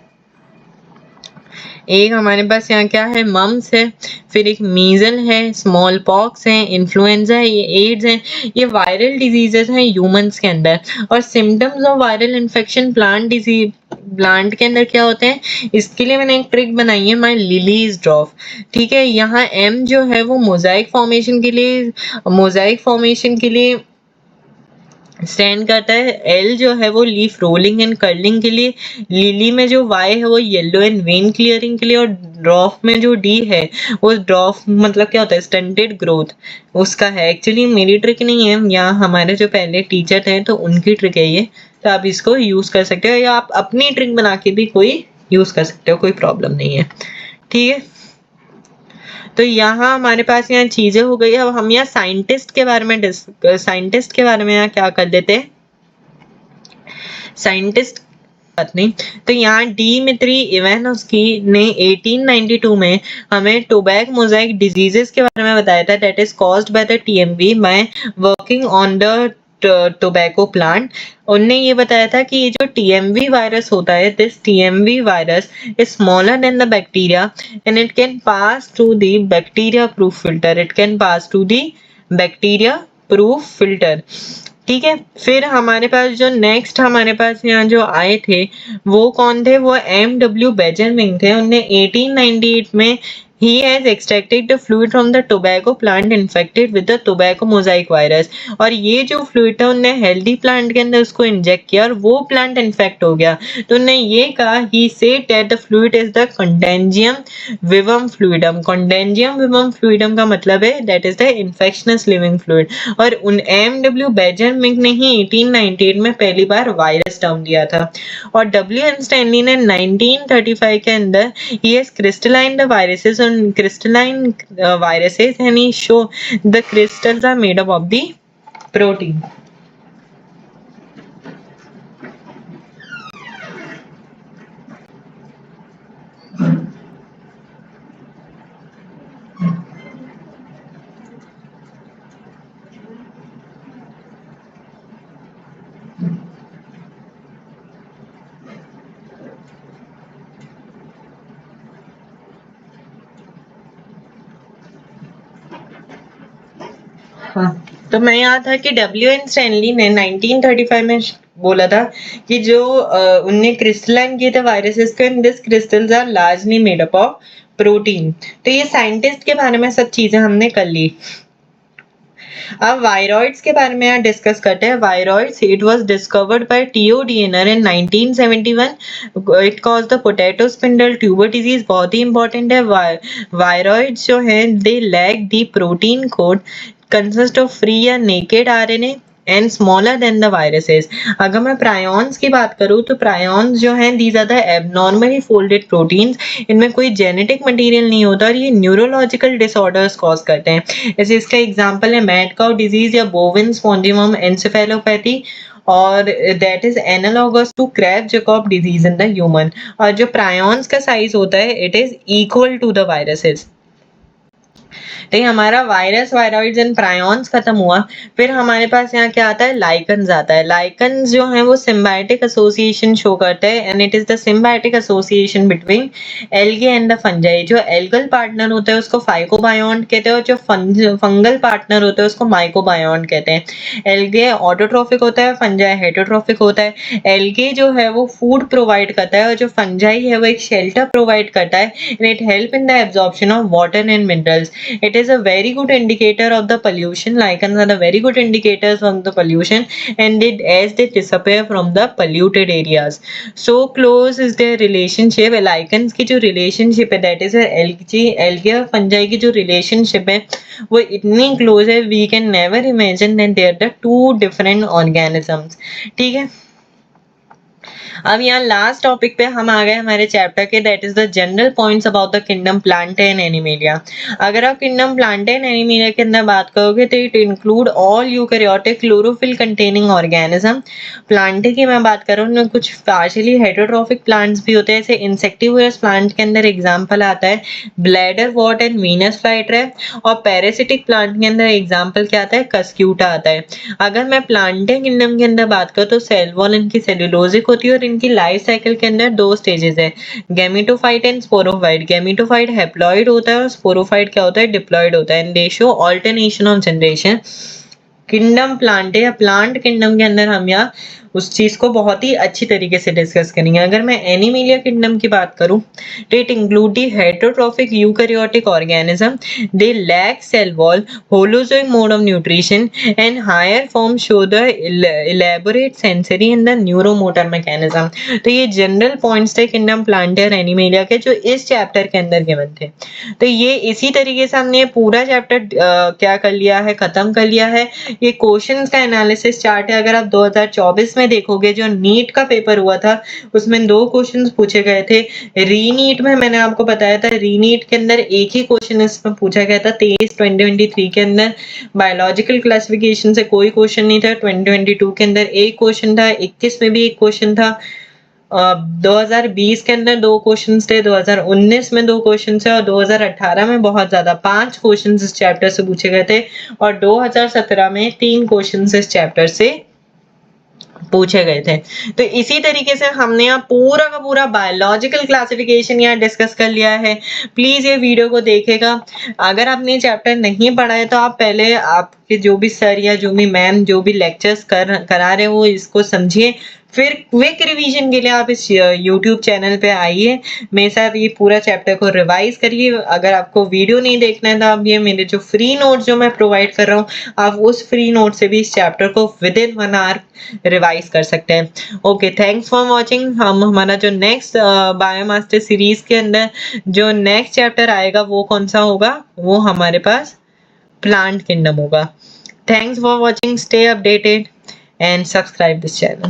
एक हमारे पास यहाँ क्या है, मम्स है, फिर एक मीजल है, स्मॉल पॉक्स है, इन्फ्लुएंजा है, ये एड्स है। ये वायरल डिजीजेस हैं ह्यूमंस के अंदर। और symptoms of viral infection plant के अंदर क्या होते हैं, इसके लिए मैंने एक ट्रिक बनाई है, माय लिलीज ड्रॉप। ठीक है, यहाँ एम जो है वो मोजाइक फॉर्मेशन के लिए स्टैंड करता है, एल जो है वो लीफ रोलिंग एंड कर्लिंग के लिए, लिली में जो वाई है वो येलो एंड वेन क्लियरिंग के लिए, और ड्रॉफ में जो डी है वो ड्रॉफ मतलब क्या होता है, स्टंटेड ग्रोथ उसका है। एक्चुअली मेरी ट्रिक नहीं है, यहाँ हमारे जो पहले टीचर थे तो उनकी ट्रिक है ये, तो आप इसको यूज कर सकते हो या आप अपनी ट्रिक बना के भी कोई यूज कर सकते हो, कोई प्रॉब्लम नहीं है। ठीक है, तो यहाँ हमारे पास यहाँ चीजें हो गई। अब हम यहाँ साइंटिस्ट के बारे में यहाँ क्या कर देते हैं, साइंटिस्ट बात नहीं। तो यहाँ डिमित्री इवानोव्स्की ने 1892 में हमें टोबैक मोजाइक डिजीजेस के बारे में बताया था, that is caused by the TMV by working on the tobacco plant. उनने ये बताया था कि ये जो टीएमवी वायरस होता है, this TMV virus is smaller than the bacteria and it can pass through the bacteria proof filter, ठीक है, फिर हमारे पास जो नेक्स्ट हमारे पास यहाँ जो आए थे वो कौन थे, वो एम.डब्ल्यू. बेंजामिन थे। उनने 1898 में he has extracted the fluid from the tobacco plant infected with the tobacco mosaic virus। और ये जो फ्लूइड था उनने हेल्दी प्लांट के अंदर उसको इंजेक्ट किया और वो प्लांट इन्फेक्ट हो गया। तो उन्होंने ये कहा, he said that the fluid is the contagium vivum fluidum। contagium vivum fluidum का मतलब है that is the infectious living fluid। और उन एम.डब्ल्यू. बेंजामिन ने ही 1898 में पहली बार वायरस टर्म दिया था। और डब्ल्यू.एन. स्टैनली ने 1935 के अंदर he has crystallized the viruses on crystalline viruses and he show the crystals are made up of the protein। हाँ तो मैं यहाँ था कि W.N. स्टैनली ने 1935 में बोला था कि जो उनने क्रिस्टलाइन किए थे वायरसेस को, and this crystals are largely made up of protein. तो ये साइंटिस्ट के बारे में सब चीजें हमने कर ली। अब वायरॉइड्स के बारे में यहाँ डिस्कस करते हैं। Viroids, it was discovered by T O Diener in 1971। It cause the potato spindle tuber disease. बहुत ही इंपॉर्टेंट है। वायरॉइड्स जो है they lack the protein code consist of free या naked RNA and smaller than the viruses. अगर मैं prions की बात करूं तो प्रायॉन्स जो हैं these are the abnormally folded proteins. इनमें कोई जेनेटिक मटेरियल नहीं होता और ये न्यूरोलॉजिकल डिसऑर्डर्स कॉज करते हैं। जैसे इसका एग्जांपल है मैड काउ डिजीज या बोविन स्पॉन्जियम एन्सेफेलोपैथी, और दैट इज एनालॉगस टू क्रैब Jakob disease in the human. और जो प्रायॉन्स का साइज होता है it is equal to the viruses. तो ये हमारा वायरस, वायरॉइड्स एंड प्रायॉन्स खत्म हुआ। फिर हमारे पास यहाँ क्या आता है, लाइकन्स आता है। लाइकन्स जो है वो सिम्बायोटिक एसोसिएशन शो करते हैं, and it is the symbiotic association between algae and the fungi. जो एल्गल पार्टनर होता है उसको फाइकोबायोन्ट कहते हैं, और जो फंगल पार्टनर होता है उसको माइकोबायोन्ट कहते हैं। एल्गे ऑटोट्रोफिक होता है, फंजाई हेटरोट्रोफिक होता है। एल्गे जो है वो फूड प्रोवाइड करता है और जो फंजाई है वो एक शेल्टर प्रोवाइड करता है, and it help in the absorption of water and minerals. It is a very good indicator of the pollution. Lichens are the very good indicators of the pollution, and as they disappear from the polluted areas. So close is their relationship. Lichens की जो relationship है, that is algae और fungi की जो relationship है वो इतनी close है, we can never imagine that they are the two different organisms. ठीक है। अब यहाँ लास्ट टॉपिक पे हम आ गए हमारे चैप्टर के, that is the general points about the kingdom Plantae and animalia. अगर आप किंगडम प्लांटा एंड एनिमेलिया के अंदर बात करोगे तो it include all eukaryotic chlorophyll containing organism. Plantae की मैं बात करूँ उनमें कुछ पार्शियली हेटरोट्रॉफिक प्लांट्स भी होते हैं, जैसे इंसेक्टिवोरस प्लांट के अंदर एग्जाम्पल आता है bladder what and Venus flytrap, और पैरासिटिक प्लांट के अंदर एग्जाम्पल क्या आता है, कस्क्यूटा आता है। अगर मैं प्लांटे किंगडम के अंदर बात करूँ तो सेल वॉल इनकी सेल्यूलोजिक होती है, और इनकी लाइफ साइकिल के अंदर दो स्टेजेस है, gametophyte and sporophyte. Gametophyte haploid होता है और स्पोरोफाइट क्या होता है, डिप्लॉइड होता है, and they show alternation of generation. Kingdom plant या प्लांट किंगडम के अंदर हम यहाँ उस चीज को बहुत ही अच्छी तरीके से डिस्कस करेंगे। अगर मैं एनिमेलिया किंगडम की बात करूं तो it include the heterotrophic eukaryotic organism, they lack cell wall, holozoic mode of nutrition, and higher form show the elaborate sensory and the neuromotor mechanism. तो ये जनरल पॉइंट्स थे किंगडम प्लांटा और Animalia के जो इस चैप्टर के अंदर given थे। तो ये इसी तरीके से हमने पूरा चैप्टर क्या कर लिया है, खत्म कर लिया है। ये क्वेश्चंस का एनालिसिस चार्ट है। अगर आप 2024 में देखोगे जो नीट का पेपर हुआ था उसमें 2 क्वेश्चंस पूछे गए थे। रीनीट में मैंने आपको बताया था, रीनीट के अंदर एक ही क्वेश्चन इसमें पूछा गया था 23/2023 के अंदर। बायोलॉजिकल क्लासिफिकेशन से कोई क्वेश्चन नहीं था। 2022 के अंदर एक क्वेश्चन था, 21 में भी एक क्वेश्चन था, 2020 के अंदर 2 क्वेश्चंस थे, 2019 में 2 क्वेश्चंस थे, और 2018 में बहुत ज्यादा 5 क्वेश्चंस इस चैप्टर से पूछे गए थे, और 2017 में 3 क्वेश्चंस इस चैप्टर से पूछे गए थे। तो इसी तरीके से हमने यहाँ पूरा का पूरा बायोलॉजिकल क्लासिफिकेशन यहाँ डिस्कस कर लिया है। प्लीज ये वीडियो को देखेगा। अगर आपने ये चैप्टर नहीं पढ़ा है तो आप पहले आपके जो भी सर या जो भी मैम जो भी लेक्चर्स करा रहे हो इसको समझिए, फिर क्विक रिवीजन के लिए आप इस YouTube चैनल पे आइए, मेरे साथ ये पूरा चैप्टर को रिवाइज करिए। अगर आपको वीडियो नहीं देखना है तो आप ये मेरे जो फ्री नोट्स जो मैं प्रोवाइड कर रहा हूँ आप उस फ्री नोट से भी इस चैप्टर को विद इन 1 आवर रिवाइज कर सकते हैं। Okay, thanks for watching. हम हमारा जो नेक्स्ट बायोमास्टर सीरीज के अंदर जो नेक्स्ट चैप्टर आएगा वो कौन सा होगा, वो हमारे पास प्लांट किंगडम होगा। Thanks for watching, stay updated and subscribe this channel.